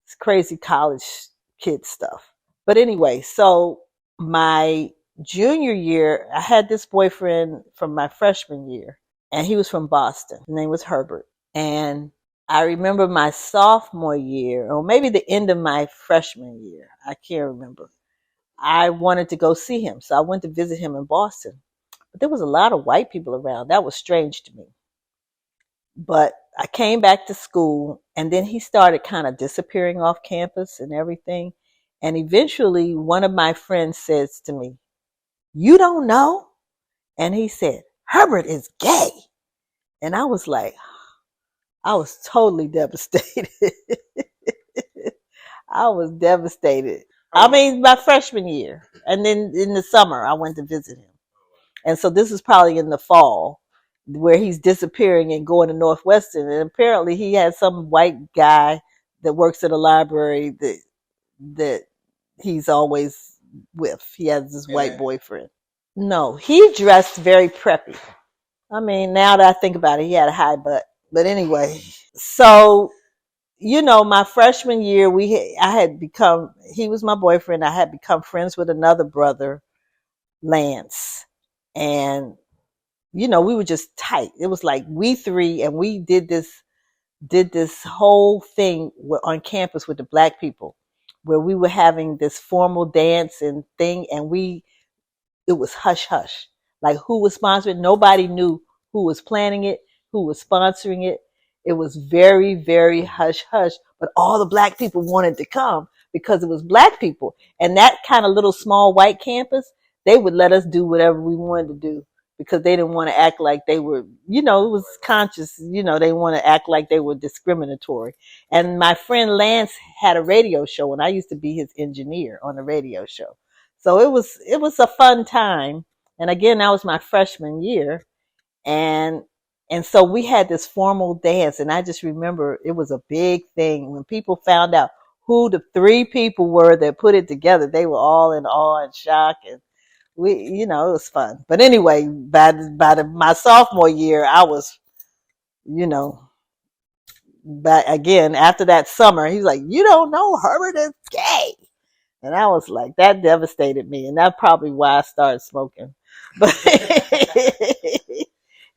[SPEAKER 1] it's crazy college kid stuff. But anyway, so my junior year, I had this boyfriend from my freshman year, and he was from Boston. His name was Herbert. And I remember my sophomore year, or maybe the end of my freshman year, I can't remember. I wanted to go see him. So I went to visit him in Boston. But there was a lot of white people around. That was strange to me. But I came back to school, and then he started kind of disappearing off campus and everything. And eventually, one of my friends says to me, "You don't know?" And he said, "Herbert is gay." And I was like, I was totally devastated. I was devastated. I mean, my freshman year. And then in the summer, I went to visit him. And so this is probably in the fall where he's disappearing and going to Northwestern. And apparently he has some white guy that works at a library that he's always with. He has this white boyfriend. No, he dressed very preppy. I mean, now that I think about it, he had a high butt. But anyway, so my freshman year, I had become, he was my boyfriend. I had become friends with another brother, Lance, and we were just tight. It was like we three, and we did this whole thing on campus with the black people, where we were having this formal dance and thing, and it was hush hush. Like who was sponsoring? Nobody knew who was planning it, who was sponsoring it. It was very, very hush hush. But all the black people wanted to come because it was black people. And that kind of little small white campus, they would let us do whatever we wanted to do because they didn't want to act like they were, it was conscious, they want to act like they were discriminatory. And my friend Lance had a radio show, and I used to be his engineer on the radio show. So it was a fun time. And again, that was my freshman year. And and so we had this formal dance, and I just remember it was a big thing when people found out who the three people were that put it together. They were all in awe and shock, and it was fun. But anyway, my sophomore year, I was, you know, but again, after that summer, he was like, "You don't know Herbert is gay." And I was like, that devastated me. And that's probably why I started smoking. But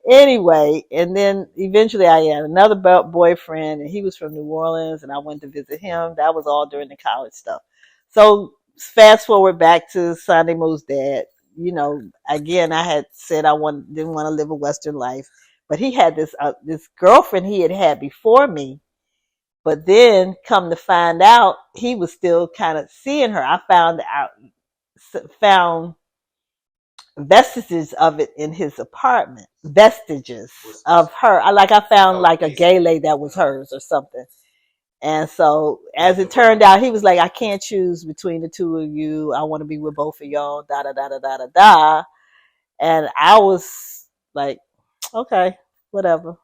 [SPEAKER 1] anyway, and then eventually I had another boyfriend, and he was from New Orleans, and I went to visit him. That was all during the college stuff. So fast forward back to Sunday Moo's dad. Again, I had said didn't want to live a Western life, but he had this girlfriend he had before me. But then, come to find out, he was still kind of seeing her. I found vestiges of it in his apartment. Vestiges of her. I found like a gay lady that was hers or something. And so, as it turned out, he was like, "I can't choose between the two of you. I want to be with both of y'all." Da da da da da da da. And I was like, "Okay, whatever."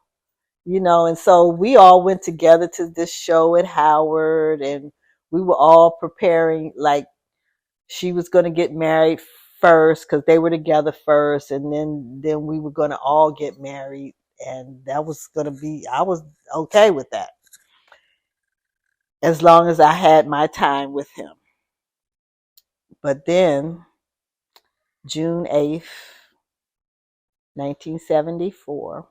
[SPEAKER 1] And so we all went together to this show at Howard, and we were all preparing, like she was going to get married first because they were together first, and then we were going to all get married, and that was going to be, I was okay with that as long as I had my time with him. But then June 8th, 1974,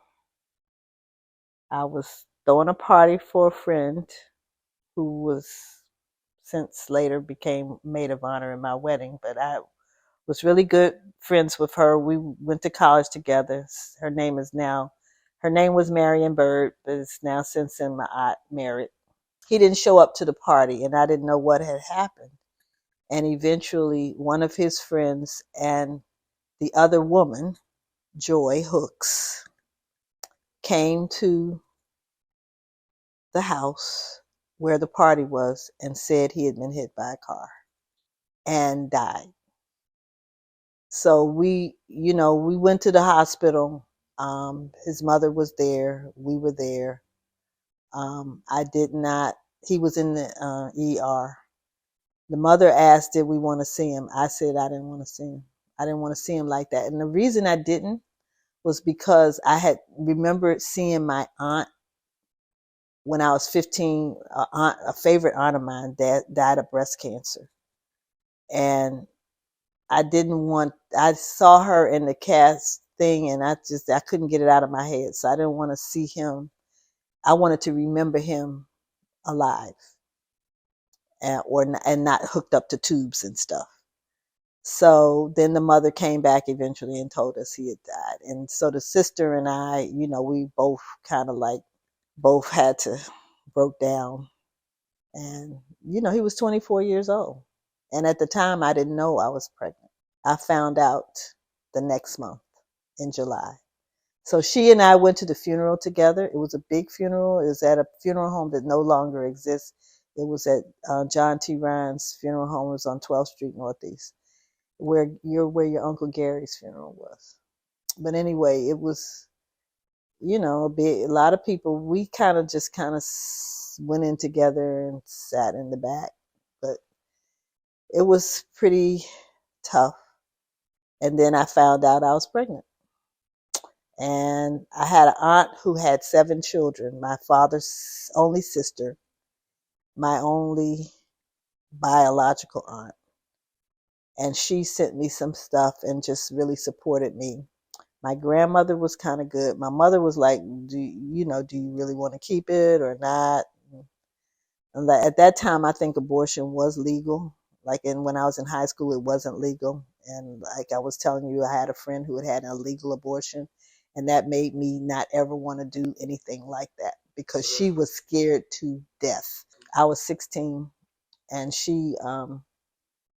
[SPEAKER 1] I was throwing a party for a friend who was since later became maid of honor in my wedding, but I was really good friends with her. We went to college together. Her name was Marion Bird, but it's now since then my aunt married. He didn't show up to the party, and I didn't know what had happened. And eventually one of his friends and the other woman, Joy Hooks, came to the house where the party was and said he had been hit by a car and died. So we went to the hospital. His mother was there. We were there. I did not. He was in the ER. The mother asked, "Did we want to see him?" I said I didn't want to see him. I didn't want to see him like that. And the reason I didn't was because I had remembered seeing my aunt when I was 15. A favorite aunt of mine that died of breast cancer, and I didn't want. I saw her in the cast thing, and I couldn't get it out of my head. So I didn't want to see him. I wanted to remember him alive, and not hooked up to tubes and stuff. So then the mother came back eventually and told us he had died. And so the sister and I, we both kind of like both had to broke down. And he was 24 years old. And at the time I didn't know I was pregnant. I found out the next month in July. So she and I went to the funeral together. It was a big funeral. It was at a funeral home that no longer exists. It was at John T. Ryan's funeral home. It was on 12th Street Northeast, where your Uncle Gary's funeral was. But anyway, it was a lot of people. We kind of went in together and sat in the back, but it was pretty tough. And then I found out I was pregnant. And I had an aunt who had 7 children, my father's only sister, my only biological aunt. And she sent me some stuff and just really supported me. My grandmother was kind of good. My mother was like, do you really want to keep it or not? And at that time, I think abortion was legal. Like when I was in high school, it wasn't legal. And like I was telling you, I had a friend who had had an illegal abortion, and that made me not ever want to do anything like that because she was scared to death. I was 16, and she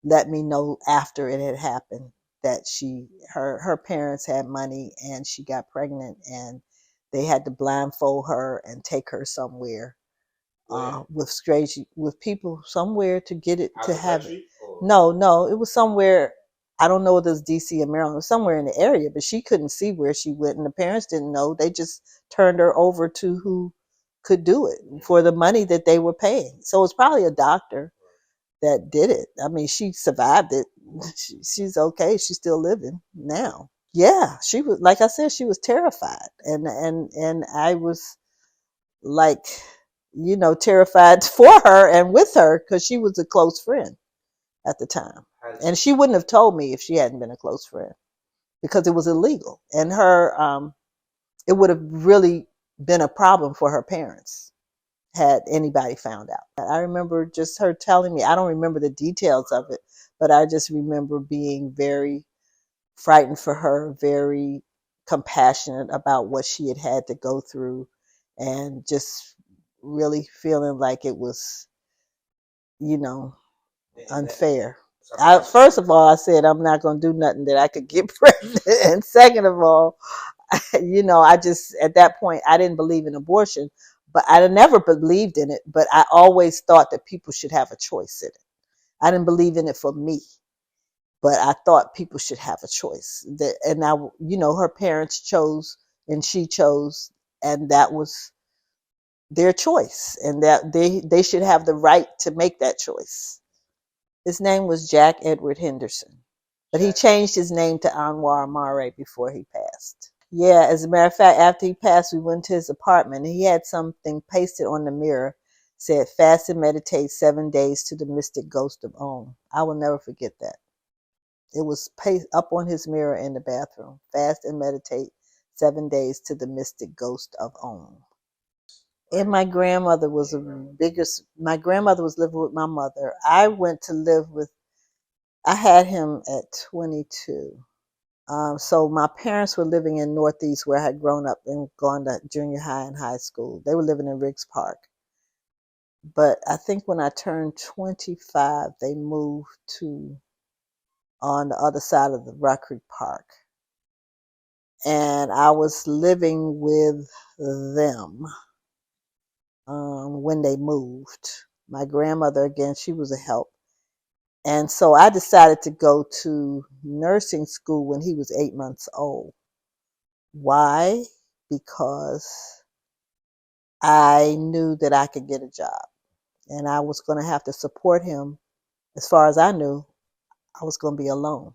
[SPEAKER 1] let me know after it had happened that her parents had money and she got pregnant, and they had to blindfold her and take her somewhere with people somewhere to get it to have it. No, it was somewhere. I don't know if it was DC or Maryland, it was somewhere in the area, but she couldn't see where she went, and the parents didn't know. They just turned her over to who could do it for the money that they were paying. So it was probably a doctor that did it. I mean, she survived it. She's okay. She's still living now. Yeah, she was, like I said, she was terrified, and I was like, terrified for her and with her because she was a close friend at the time, and she wouldn't have told me if she hadn't been a close friend because it was illegal, and it would have really been a problem for her parents had anybody found out. I remember just her telling me, I don't remember the details of it, but I just remember being very frightened for her, very compassionate about what she had had to go through, and just really feeling like it was, you know, unfair. First of all, I said I'm not going to do nothing that I could get pregnant. And second of all, I just, at that point, I didn't believe in abortion, but I never believed in it. But I always thought that people should have a choice in it. I didn't believe in it for me, but I thought people should have a choice. And now, her parents chose and she chose, and that was their choice, and that they should have the right to make that choice. His name was Jack Edward Henderson, but he changed his name to Anwar Mare before he passed. Yeah, as a matter of fact, after he passed, we went to his apartment, and he had something pasted on the mirror, said, "Fast and meditate 7 days to the mystic ghost of Om." I will never forget that. It was pasted up on his mirror in the bathroom. Fast and meditate 7 days to the mystic ghost of Om. And my grandmother was my grandmother was living with my mother. I had him at 22. So my parents were living in Northeast, where I had grown up and gone to junior high and high school. They were living in Riggs Park. But I think when I turned 25, they moved to on the other side of the Rock Creek Park. And I was living with them when they moved. My grandmother, again, she was a help. And so I decided to go to nursing school when he was 8 months old. Why? Because I knew that I could get a job and I was going to have to support him. As far as I knew, I was going to be alone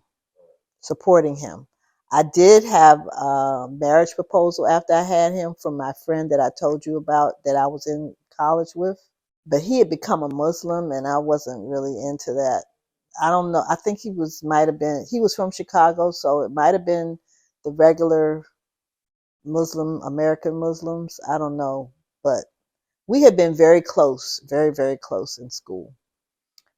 [SPEAKER 1] supporting him. I did have a marriage proposal after I had him from my friend that I told you about that I was in college with, but he had become a Muslim and I wasn't really into that. I don't know. I think he was from Chicago, so it might have been the regular Muslim, American Muslims. I don't know. But we had been very close, very, very close in school.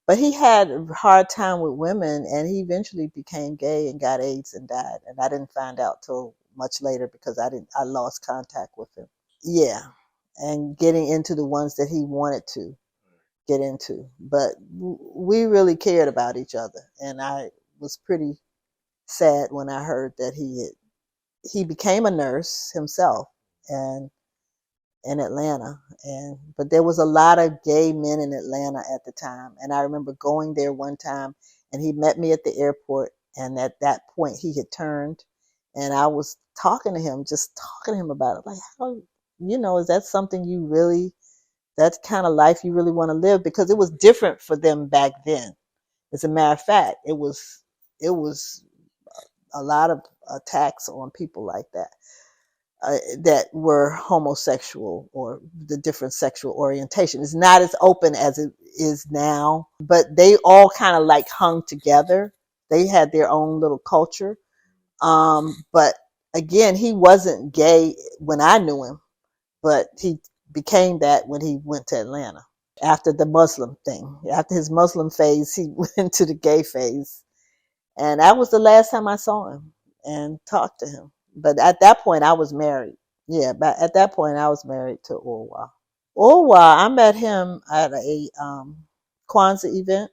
[SPEAKER 1] But he had a hard time with women and he eventually became gay and got AIDS and died. And I didn't find out till much later because I lost contact with him. Yeah. And getting into the ones that he wanted to get into. But we really cared about each other. And I was pretty sad when I heard that he became a nurse himself and in Atlanta, and but there was a lot of gay men in Atlanta at the time, and I remember going there one time and he met me at the airport, and at that point he had turned and I was talking to him, just talking to him about it, like, how, is that something you really, that kind of life you really want to live? Because it was different for them back then. As a matter of fact, it was a lot of attacks on people like that, that were homosexual or the different sexual orientation. It's not as open as it is now, but they all kind of like hung together. They had their own little culture. But again, he wasn't gay when I knew him, but he became that when he went to Atlanta after the Muslim thing. After his Muslim phase, he went into the gay phase. And that was the last time I saw him and talked to him. But at that point, I was married. Yeah, but at that point, I was married to Orwa. Orwa, I met him at a Kwanzaa event.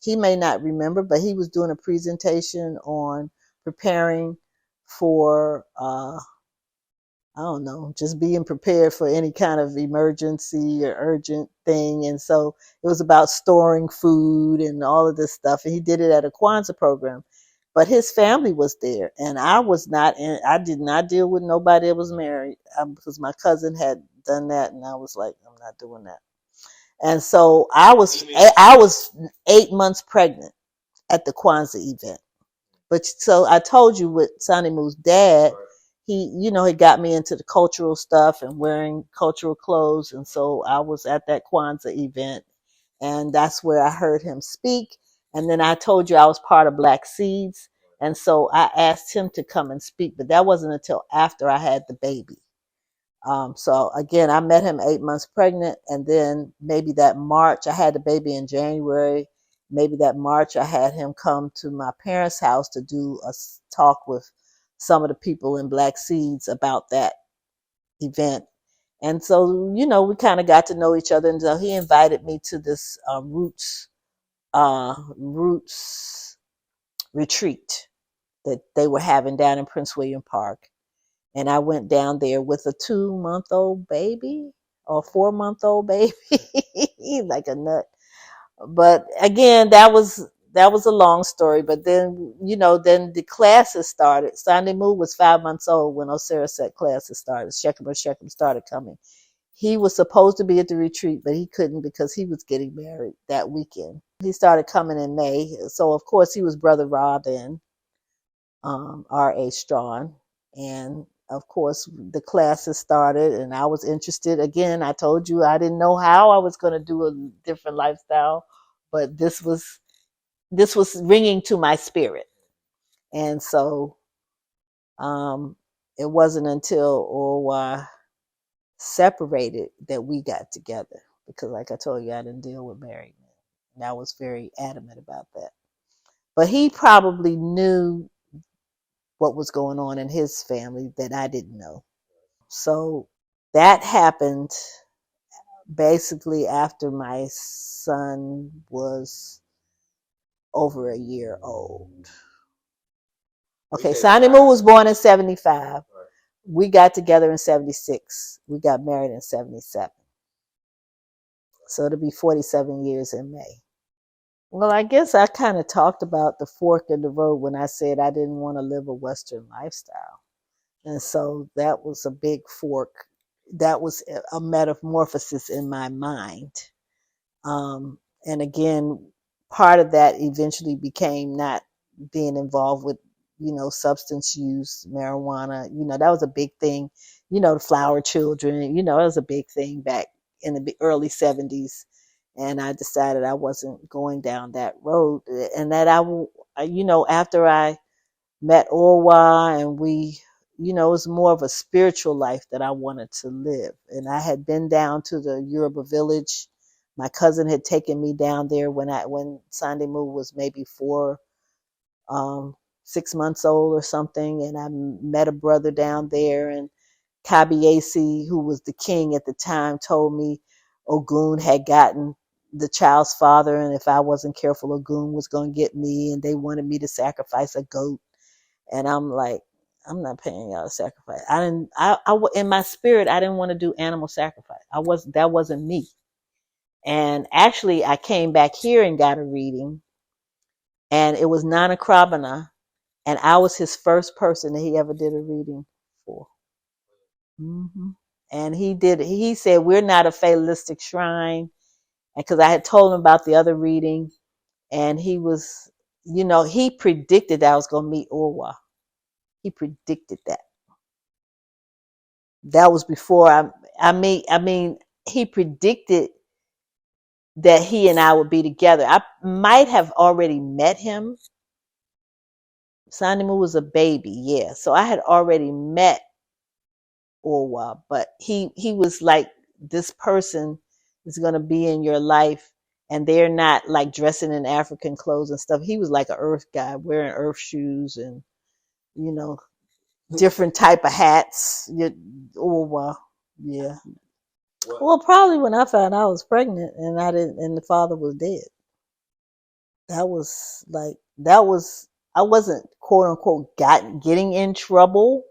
[SPEAKER 1] He may not remember, but he was doing a presentation on preparing for I don't know, just being prepared for any kind of emergency or urgent thing. And so it was about storing food and all of this stuff. And he did it at a Kwanzaa program. But his family was there, and I was not in. I did not deal with nobody that was married, because my cousin had done that, and I was like, I'm not doing that. And so I was 8 months pregnant at the Kwanzaa event. But so I told you with Sonny Moo's dad, he got me into the cultural stuff and wearing cultural clothes. And so I was at that Kwanzaa event and that's where I heard him speak. And then I told you I was part of Black Seeds. And so I asked him to come and speak, but that wasn't until after I had the baby. So again, I met him 8 months pregnant, and then maybe that March, I had the baby in January. Maybe that March, I had him come to my parents' house to do a talk with some of the people in Black Seeds about that event. And so, we kind of got to know each other. And so he invited me to this roots retreat that they were having down in Prince William Park. And I went down there with a 2-month-old baby or 4-month-old baby, like a nut. But again, that was a long story. But then, then the classes started. Sunday Moo was 5 months old when Osiris classes started. Shechem started coming. He was supposed to be at the retreat, but he couldn't because he was getting married that weekend. He started coming in May. So, of course, he was Brother Ra then, R.A. Strawn. And of course, the classes started, and I was interested. Again, I told you I didn't know how I was going to do a different lifestyle, but this was ringing to my spirit. And so it wasn't until Orwa separated that we got together because, like I told you, I didn't deal with married men. And I was very adamant about that. But he probably knew what was going on in his family that I didn't know. So that happened basically after my son was over a year old. Okay, Sonny Moo was born in 75. We got together in 76. We got married in 77. So it'll be 47 years in May. Well, I guess I kind of talked about the fork in the road when I said I didn't want to live a Western lifestyle. And so that was a big fork. That was a metamorphosis in my mind. And again, part of that eventually became not being involved with, substance use, marijuana. That was a big thing. The flower children, that was a big thing back in the early 70s. And I decided I wasn't going down that road. And that after I met Orwa and it was more of a spiritual life that I wanted to live. And I had been down to the Yoruba village. My cousin had taken me down there when Sunday Moo was maybe 6 months old or something. And I met a brother down there, and Kabiesi, who was the king at the time, told me Ogun had gotten the child's father, and if I wasn't careful, Ogun was going to get me, and they wanted me to sacrifice a goat. And I'm like, I'm not paying y'all to sacrifice. I didn't. In my spirit, I didn't want to do animal sacrifice. That wasn't me. And actually, I came back here and got a reading, and it was Nana Krabana, and I was his first person that he ever did a reading for. hmm And he did. He said we're not a fatalistic shrine, and because I had told him about the other reading, and he was, he predicted that I was going to meet Orwa. He predicted that. That was before I mean he predicted that he and I would be together. I might have already met him. Sanimu was a baby, yeah. So I had already met Orwa, but he was like, this person is gonna be in your life, and they're not like dressing in African clothes and stuff. He was like an earth guy wearing earth shoes and you know different type of hats. Orwa, yeah. Well, probably when I found out I was pregnant and I didn't, and the father was dead. That was I wasn't quote unquote getting in trouble,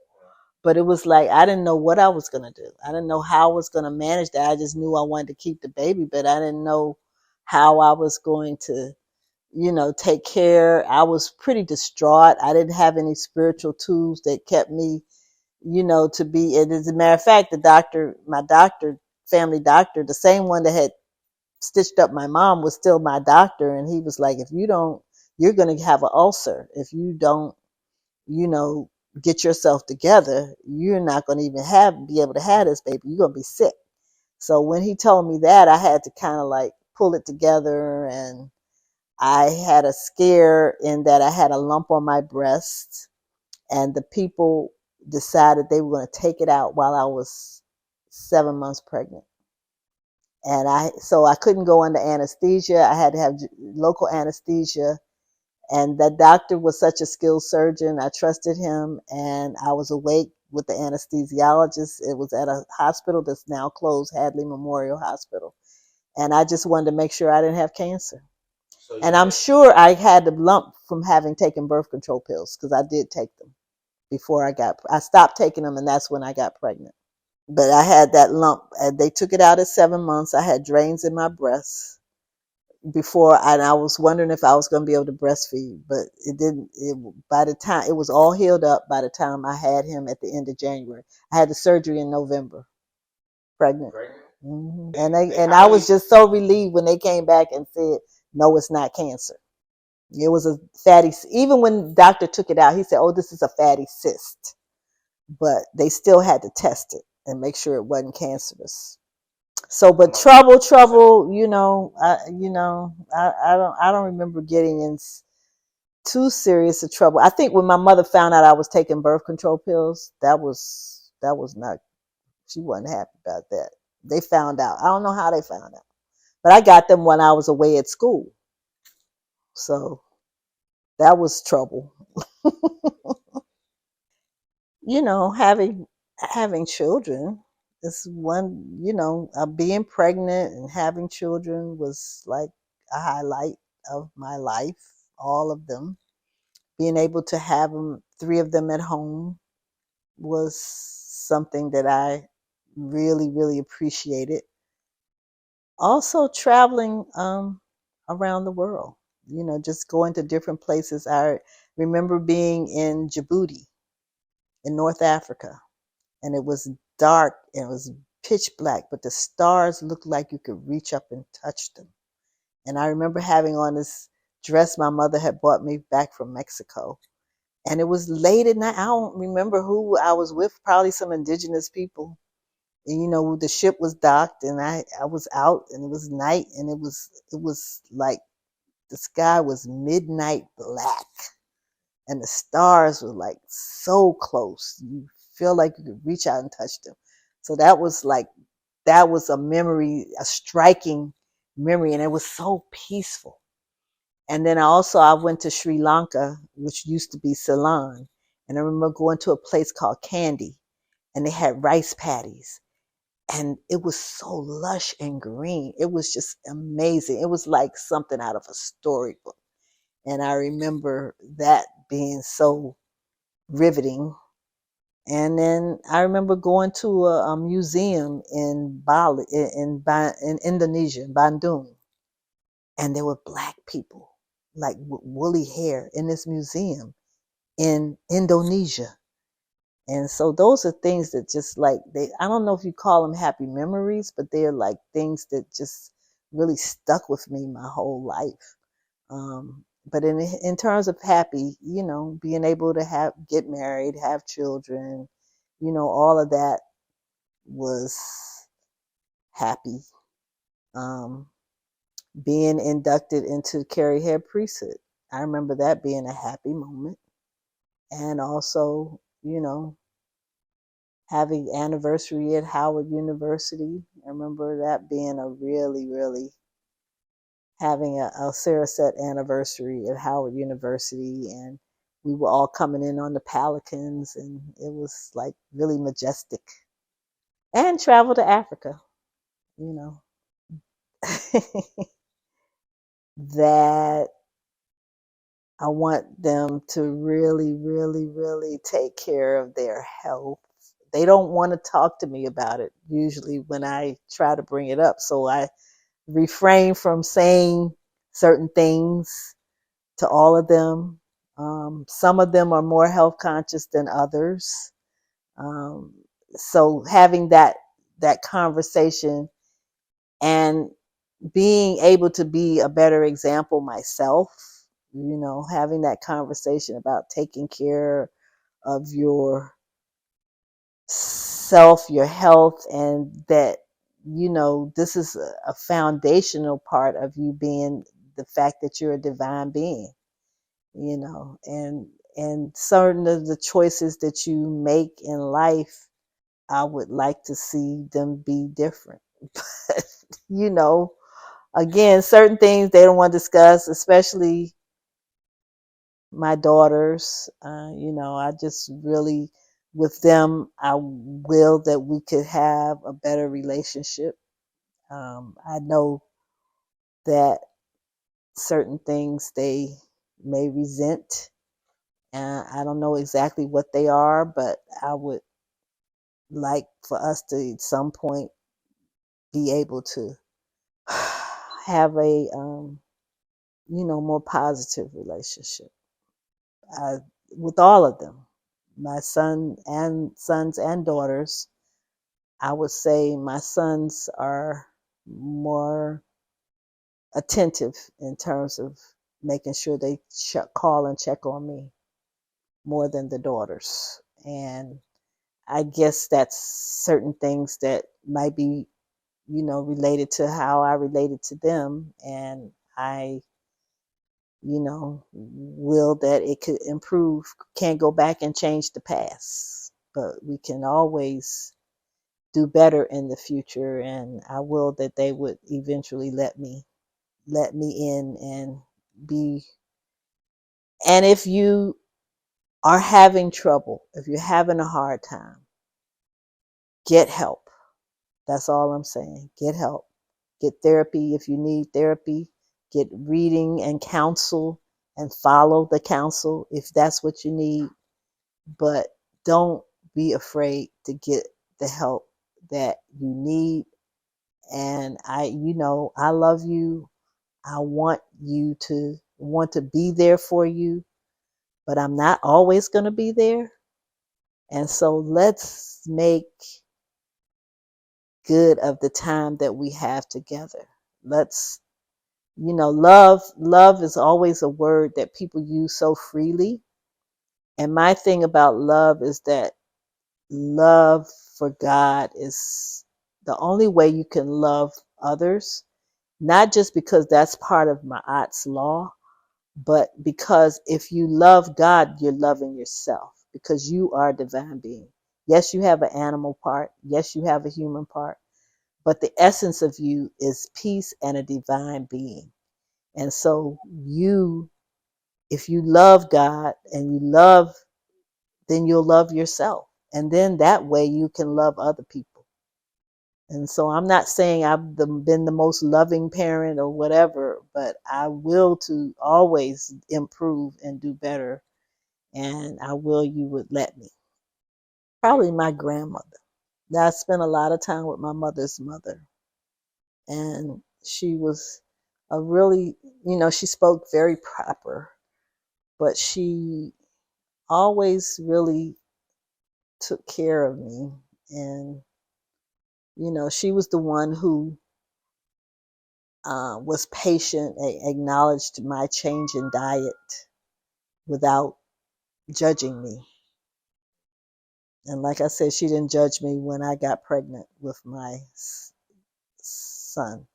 [SPEAKER 1] but it was like I didn't know what I was gonna do. I didn't know how I was gonna manage that. I just knew I wanted to keep the baby, but I didn't know how I was going to, take care. I was pretty distraught. I didn't have any spiritual tools that kept me, to be. And as a matter of fact, my doctor, family doctor, the same one that had stitched up my mom was still my doctor, and he was like, if you don't, you're going to have an ulcer if you don't, you know get yourself together. You're not going to even be able to have this baby. You're going to be sick. So when he told me that, I had to kind of like pull it together, and I had a scare in that I had a lump on my breast, and the people decided they were going to take it out while I was 7 months pregnant. And I couldn't go under anesthesia. I had to have local anesthesia. And that doctor was such a skilled surgeon. I trusted him, and I was awake with the anesthesiologist. It was at a hospital that's now closed, Hadley Memorial Hospital. And I just wanted to make sure I didn't have cancer. And I'm sure I had the lump from having taken birth control pills, because I did take them before I stopped taking them, and that's when I got pregnant. But I had that lump, and they took it out at 7 months. I had drains in my breasts and I was wondering if I was going to be able to breastfeed, but it didn't. By the time it was all healed up, by the time I had him at the end of January, I had the surgery in November, pregnant. And I was just so relieved when they came back and said, no, it's not cancer. It was a fatty. Even when the doctor took it out, he said, oh, this is a fatty cyst, but they still had to test it and make sure it wasn't cancerous. So, but trouble, I don't remember getting in too serious of trouble. I think when my mother found out I was taking birth control pills, that was not. She wasn't happy about that. They found out. I don't know how they found out, but I got them when I was away at school. So that was trouble. Having children is one. Being pregnant and having children was like a highlight of my life. All of them. Being able to have them, three of them at home, was something that I really, really appreciated. Also, traveling around the world. Just going to different places. I remember being in Djibouti, in North Africa, and it was dark and it was pitch black, but the stars looked like you could reach up and touch them. And I remember having on this dress my mother had bought me back from Mexico. And it was late at night. I don't remember who I was with, probably some indigenous people. And the ship was docked and I was out and it was night and it was like the sky was midnight black and the stars were like so close. You feel like you could reach out and touch them. So that was a memory, a striking memory, and it was so peaceful. And then I went to Sri Lanka, which used to be Ceylon, and I remember going to a place called Kandy, and they had rice paddies, and it was so lush and green. It was just amazing. It was like something out of a storybook, and I remember that being so riveting. And then I remember going to a museum in Bali, in Indonesia, in Bandung, and there were black people, like with woolly hair, in this museum in Indonesia. And so those are things that just like I don't know if you call them happy memories, but they're like things that just really stuck with me my whole life. But in terms of happy, being able to get married, have children, all of that was happy. Um, Being inducted into the Carrie Head priesthood, I remember that being a happy moment. And also, having anniversary at Howard University. I remember that being a really, really having a Saraset anniversary at Howard University, and we were all coming in on the Pelicans, and it was like really majestic. And travel to Africa, you know. That I want them to really, really, really take care of their health. They don't want to talk to me about it usually when I try to bring it up. So I refrain from saying certain things to all of them. Some of them are more health conscious than others. Um, so having that conversation and being able to be a better example myself, having that conversation about taking care of your self, your health, and that, this is a foundational part of you being the fact that you're a divine being, and certain of the choices that you make in life, I would like to see them be different. But, again, certain things they don't want to discuss, especially my daughters. I just really, with them, I will that we could have a better relationship. I know that certain things they may resent. I don't know exactly what they are, but I would like for us to at some point be able to have a more positive relationship uh, with all of them, my sons and daughters. I would say my sons are more attentive in terms of making sure they call and check on me more than the daughters. And I guess that's certain things that might be, related to how I related to them. And I, will that it could improve. Can't go back and change the past, but we can always do better in the future. And I will that they would eventually let me in and be. And if you are having trouble, if you're having a hard time, get help. That's all I'm saying. Get help. Get therapy if you need therapy. Get reading and counsel and follow the counsel if that's what you need. But don't be afraid to get the help that you need. And I love you. I want to be there for you, but I'm not always going to be there. And so let's make good of the time that we have together. Let's, love is always a word that people use so freely. And my thing about love is that love for God is the only way you can love others, not just because that's part of Ma'at's law, but because if you love God, you're loving yourself because you are a divine being. Yes, you have an animal part. Yes, you have a human part, but the essence of you is peace and a divine being. And so if you love God and you love, then you'll love yourself. And then that way you can love other people. And so I'm not saying been the most loving parent or whatever, but I will to always improve and do better. And I will, you would let me. Probably my grandmother. Now, I spent a lot of time with my mother's mother. And she was a really, she spoke very proper, but she always really took care of me. And, she was the one who was patient, acknowledged my change in diet without judging me. And like I said, she didn't judge me when I got pregnant with my son.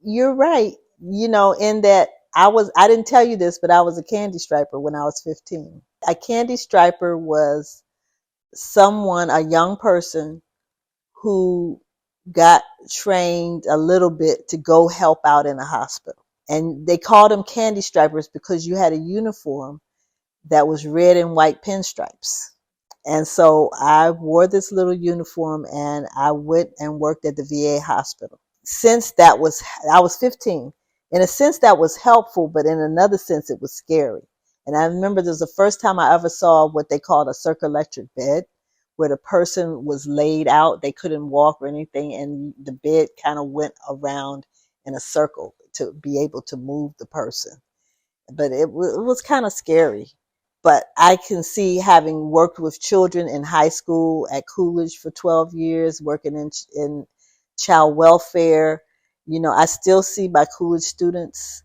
[SPEAKER 1] You're right. In that I didn't tell you this, but I was a candy striper when I was 15. A candy striper was a young person who got trained a little bit to go help out in a hospital. And they called them candy stripers because you had a uniform that was red and white pinstripes. And so I wore this little uniform and I went and worked at the VA hospital. Since I was 15. In a sense, that was helpful, but in another sense, it was scary. And I remember this was the first time I ever saw what they called a circulectric bed, where the person was laid out. They couldn't walk or anything, and the bed kind of went around in a circle to be able to move the person. But it was kind of scary. But I can see, having worked with children in high school at Coolidge for 12 years, working in child welfare, I still see my Coolidge students.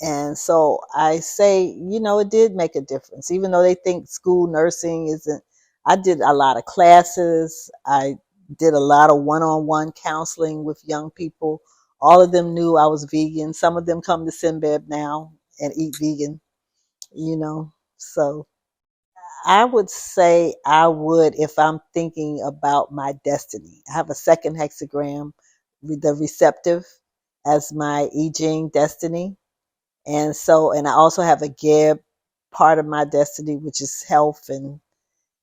[SPEAKER 1] And so I say, it did make a difference, even though they think school nursing isn't. I did a lot of classes. I did a lot of one-on-one counseling with young people. All of them knew I was vegan. Some of them come to Sinbad now and eat vegan, so I would say I would, if I'm thinking about my destiny. I have a second hexagram, the receptive, as my I Ching destiny. And I also have a Geb part of my destiny, which is health and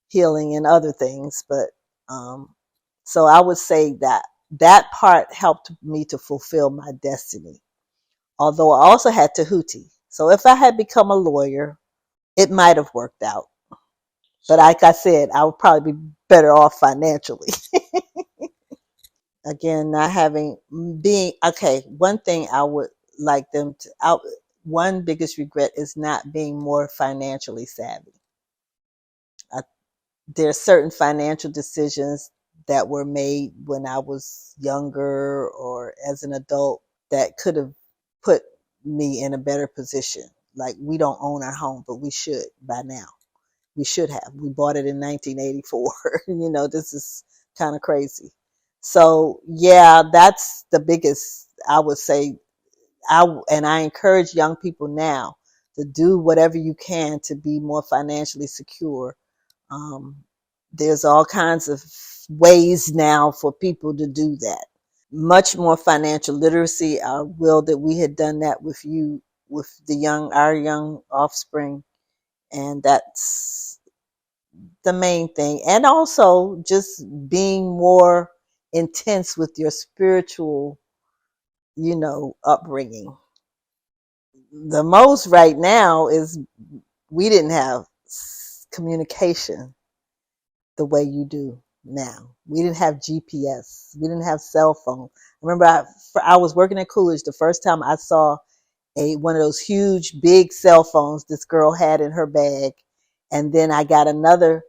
[SPEAKER 1] healing and other things. But so I would say that part helped me to fulfill my destiny. Although I also had Tahuti. So if I had become a lawyer, it might have worked out. But like I said, I would probably be better off financially. Again, not having being okay. One thing I would like them to out. One biggest regret is not being more financially savvy. I, there are certain financial decisions that were made when I was younger or as an adult that could have put me in a better position. Like, we don't own our home, but we should by now. We should have. We bought it in 1984. This is kind of crazy. So yeah, that's the biggest, I would say. I encourage young people now to do whatever you can to be more financially secure. Um, there's all kinds of ways now for people to do that. Much more financial literacy. I will that we had done that with you, with our young offspring, and that's the main thing. And also just being more intense with your spiritual, upbringing. The most right now is we didn't have communication the way you do now. We didn't have GPS. We didn't have cell phone. Remember, I was working at Coolidge the first time I saw one of those huge, big cell phones this girl had in her bag. And then I got another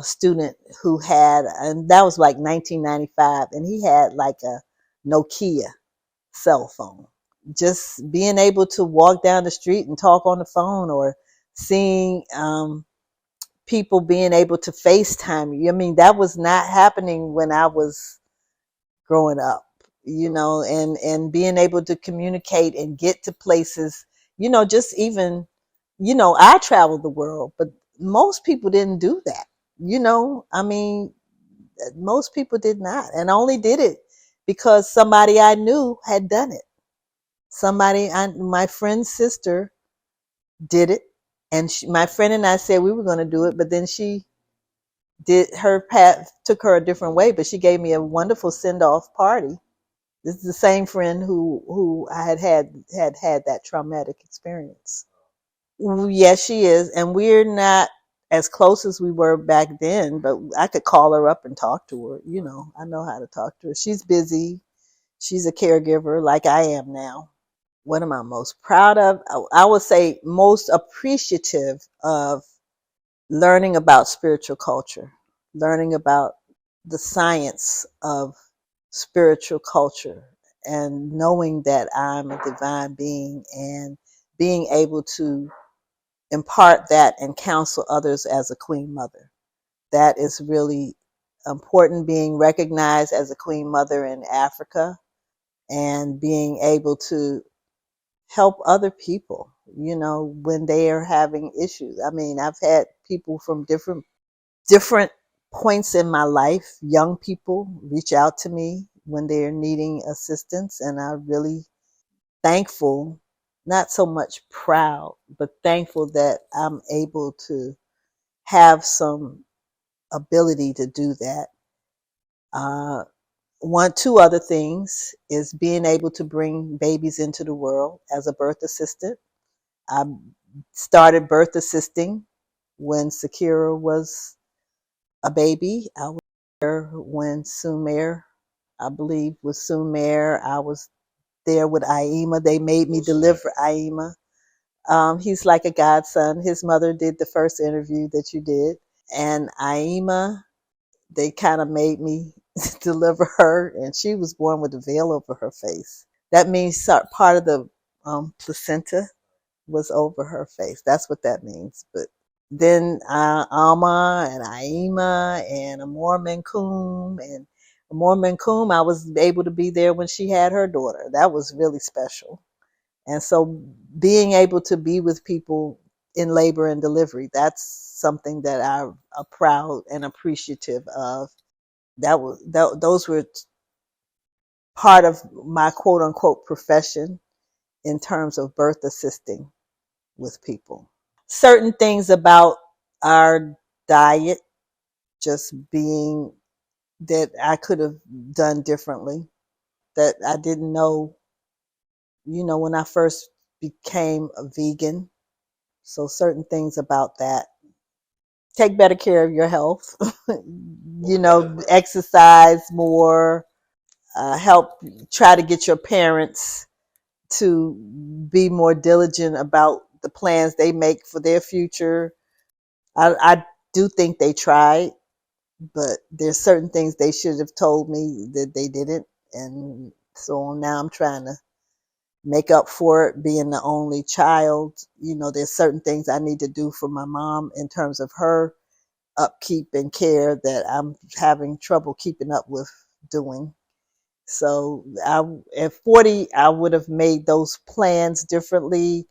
[SPEAKER 1] student who had, and that was like 1995, and he had like a Nokia cell phone. Just being able to walk down the street and talk on the phone, or seeing people being able to FaceTime you. I mean, that was not happening when I was growing up, and being able to communicate and get to places, just even, I traveled the world, but most people didn't do that. I mean, most people did not, and I only did it because somebody I knew had done it. My friend's sister did it, and my friend and I said we were going to do it, but then she did, her path took her a different way, but she gave me a wonderful send off party. This is the same friend who I had that traumatic experience. Yes, she is, and we're not as close as we were back then, but I could call her up and talk to her. I know how to talk to her. She's busy. She's a caregiver like I am now. What am I most proud of? I would say most appreciative of learning about spiritual culture, learning about the science of spiritual culture, and knowing that I'm a divine being, and being able to impart that and counsel others as a queen mother. That is really important, being recognized as a queen mother in Africa, and being able to help other people, when they are having issues. I mean, I've had people from different points in my life, young people, reach out to me when they're needing assistance, and I'm really thankful, not so much proud, but thankful that I'm able to have some ability to do that. Uh, two other things is being able to bring babies into the world as a birth assistant. I started birth assisting when Sakira was a baby. I was there when Sumer, I believe, was Sumer. I was there with Aima. They made me deliver Aima. He's like a godson. His mother did the first interview that you did. And Aima, they kind of made me deliver her, and she was born with a veil over her face. That means part of the placenta was over her face. That's what that means. But then Alma and Aima and Amor Menkum, and Amor Menkum, I was able to be there when she had her daughter. That was really special. And so being able to be with people in labor and delivery, that's something that I'm proud and appreciative of. Those were part of my quote unquote profession in terms of birth assisting with people. Certain things about our diet just being that I could have done differently, that I didn't know, when I first became a vegan. So certain things about that. Take better care of your health, exercise more, help try to get your parents to be more diligent about the plans they make for their future. I do think they tried, but there's certain things they should have told me that they didn't. And so now I'm trying to make up for it, being the only child. There's certain things I need to do for my mom in terms of her upkeep and care that I'm having trouble keeping up with doing. So at 40, I would have made those plans differently,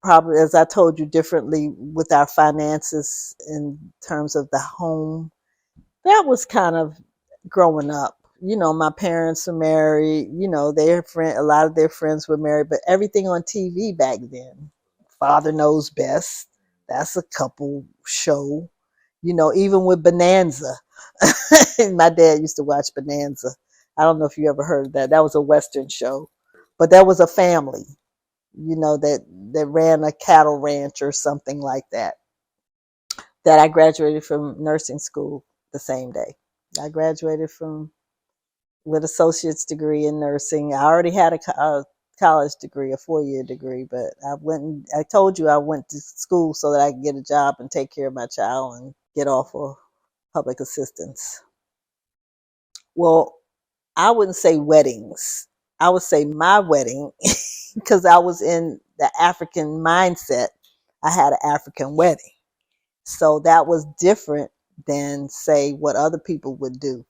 [SPEAKER 1] probably, as I told you, differently with our finances in terms of the home. That was kind of growing up. My parents were married, a lot of their friends were married, but everything on TV back then, Father Knows Best, that's a couple show, even with Bonanza. My dad used to watch Bonanza. I don't know if you ever heard of that. That was a Western show, but that was a family, that ran a cattle ranch or something like that. That I graduated from nursing school the same day. I graduated from with associate's degree in nursing. I already had a college degree, a 4-year degree, but I told you I went to school so that I could get a job and take care of my child and get off of public assistance. Well, I wouldn't say weddings. I would say my wedding because I was in the African mindset. I had an African wedding. So that was different than, say, what other people would do.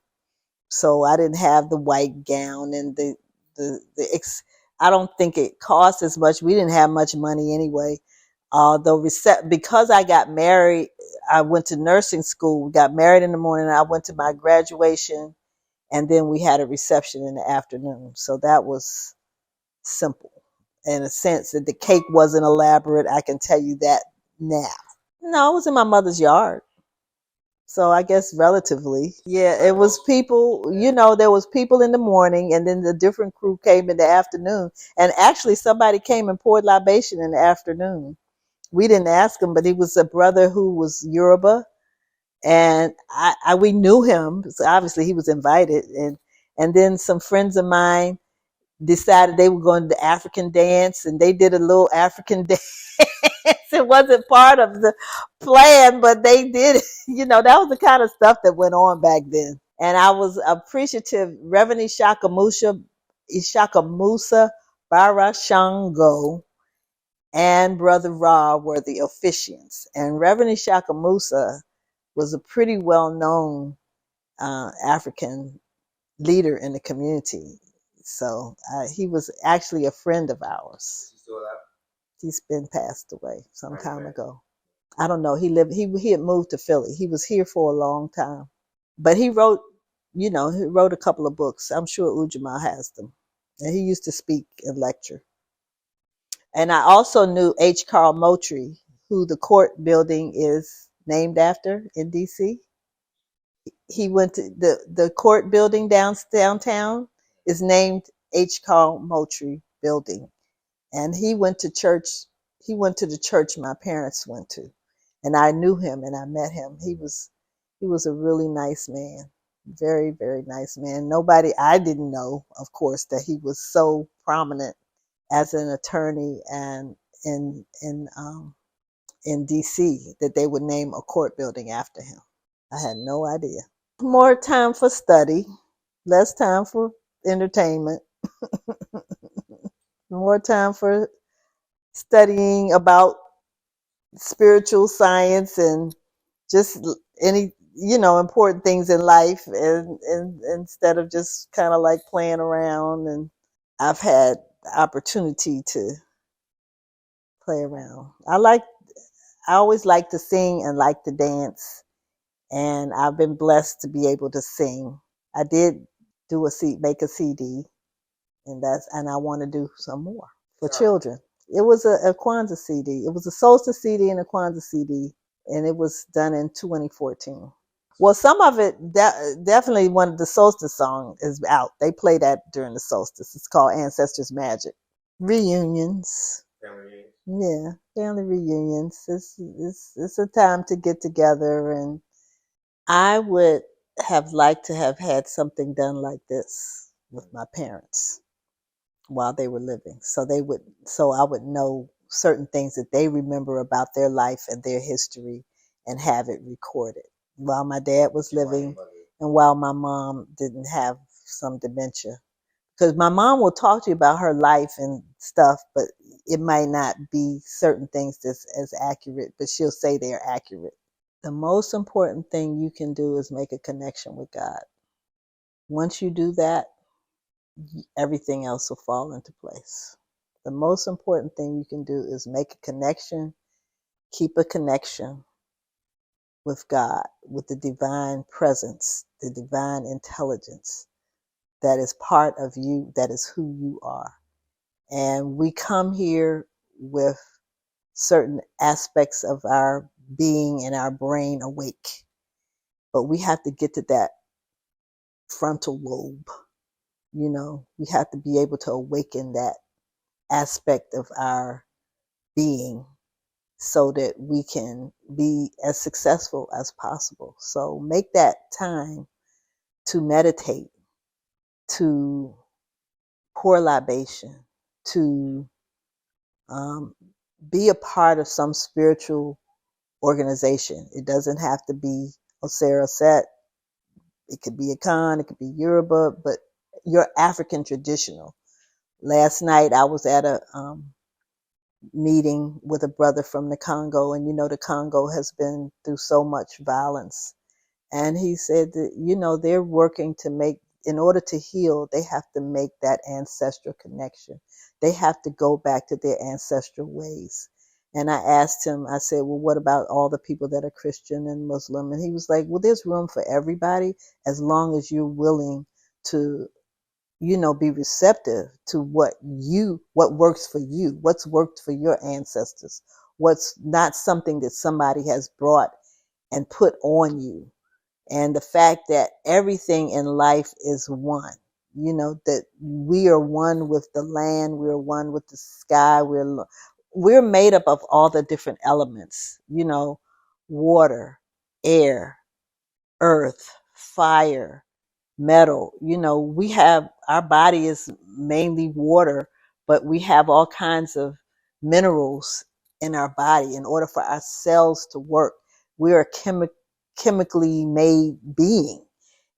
[SPEAKER 1] So I didn't have the white gown and I don't think it cost as much. We didn't have much money anyway. Because I got married, I went to nursing school. We got married in the morning. I went to my graduation, and then we had a reception in the afternoon. So that was simple in a sense that the cake wasn't elaborate. I can tell you that now. No, it was in my mother's yard. So I guess relatively, yeah, it was people, there was people in the morning and then the different crew came in the afternoon. And actually somebody came and poured libation in the afternoon. We didn't ask him, but he was a brother who was Yoruba, and we knew him. So obviously he was invited, and then some friends of mine decided they were going to the African dance, and they did a little African dance. It wasn't part of the plan, but they did it. That was the kind of stuff that went on back then. And I was appreciative. Reverend Ishaka Musa Barashango and Brother Ra were the officiants. And Reverend Ishaka Musa was a pretty well known African leader in the community. So he was actually a friend of ours. He's still alive? He's been passed away some time ago. I don't know. He had moved to Philly. He was here for a long time. But he wrote a couple of books. I'm sure Ujamaa has them. And he used to speak and lecture. And I also knew H. Carl Moultrie, who the court building is named after in DC. He went to the court building downtown is named H. Carl Moultrie building. And he went to the church my parents went to. And I knew him and I met him. He was a really nice man. Very, very nice man. I didn't know, of course, that he was so prominent as an attorney and in DC that they would name a court building after him. I had no idea. More time for study, less time for entertainment, more time for studying about spiritual science and just any important things in life, and instead of just kind of like playing around. And I've had the opportunity to play around. I always like to sing and like to dance, and I've been blessed to be able to sing. I did make a CD, and I want to do some more for children. It was a Kwanzaa CD. It was a Solstice CD and a Kwanzaa CD, and it was done in 2014. Well, some of it, definitely one of the Solstice song is out. They play that during the Solstice. It's called Ancestors Magic. Reunions. Yeah, family reunions. It's a time to get together, and I would have liked to have had something done like this with my parents while they were living. So I would know certain things that they remember about their life and their history and have it recorded while my dad was living and while my mom didn't have some dementia. Because my mom will talk to you about her life and stuff, but it might not be certain things that's as accurate, but she'll say they're accurate. The most important thing you can do is make a connection with God. Once you do that, everything else will fall into place. The most important thing you can do is make a connection, keep a connection with God, with the divine presence, the divine intelligence that is part of you, that is who you are. And we come here with certain aspects of our being and our brain awake, but we have to get to that frontal lobe. We have to be able to awaken that aspect of our being so that we can be as successful as possible. So make that time to meditate, to pour libation, to be a part of some spiritual organization. It doesn't have to be Osera it could be a Khan, it could be Yoruba, but your African traditional. Last night I was at a meeting with a brother from the Congo, and the Congo has been through so much violence. And he said that, they're working to make, in order to heal, they have to make that ancestral connection. They have to go back to their ancestral ways. And I asked him, I said, well, what about all the people that are Christian and Muslim? And he was like, well, there's room for everybody as long as you're willing to, be receptive to what works for you, what's worked for your ancestors, what's not something that somebody has brought and put on you. And the fact that everything in life is one, that we are one with the land, we're one with the sky, we're made up of all the different elements, water, air, earth, fire, metal. We have, our body is mainly water, but we have all kinds of minerals in our body. In order for our cells to work, we're a chemically made being.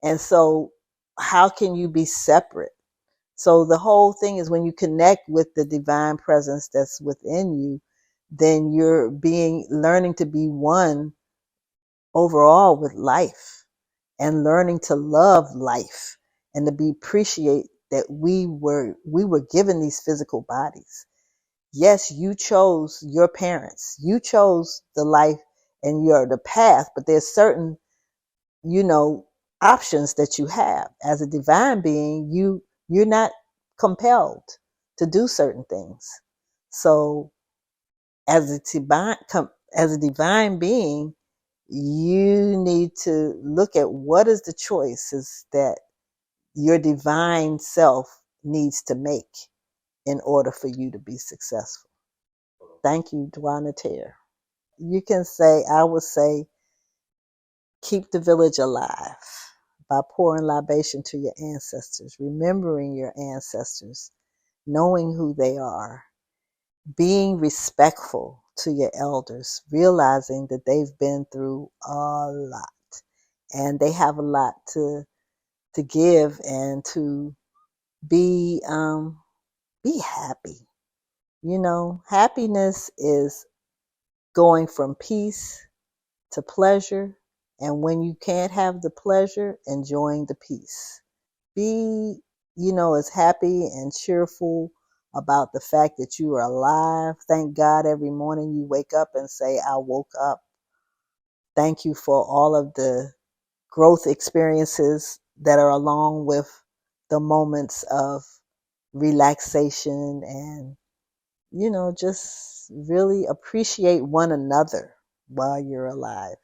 [SPEAKER 1] And so how can you be separate? So the whole thing is, when you connect with the divine presence that's within you, then you're learning to be one overall with life, and learning to love life, and to be appreciate that we were given these physical bodies. Yes, you chose your parents, you chose the life and the path, but there's certain, you know, options that you have. As a divine being, you're not compelled to do certain things. So as a divine being, you need to look at what is the choices that your divine self needs to make in order for you to be successful. Thank you, Dwana Ter. I would say, keep the village alive by pouring libation to your ancestors, remembering your ancestors, knowing who they are, being respectful to your elders, realizing that they've been through a lot and they have a lot to give, and to be happy. Happiness is going from peace to pleasure, and when you can't have the pleasure, enjoying the peace. Be, as happy and cheerful about the fact that you are alive. Thank God every morning you wake up and say, I woke up. Thank you for all of the growth experiences that are along with the moments of relaxation, and just really appreciate one another while you're alive.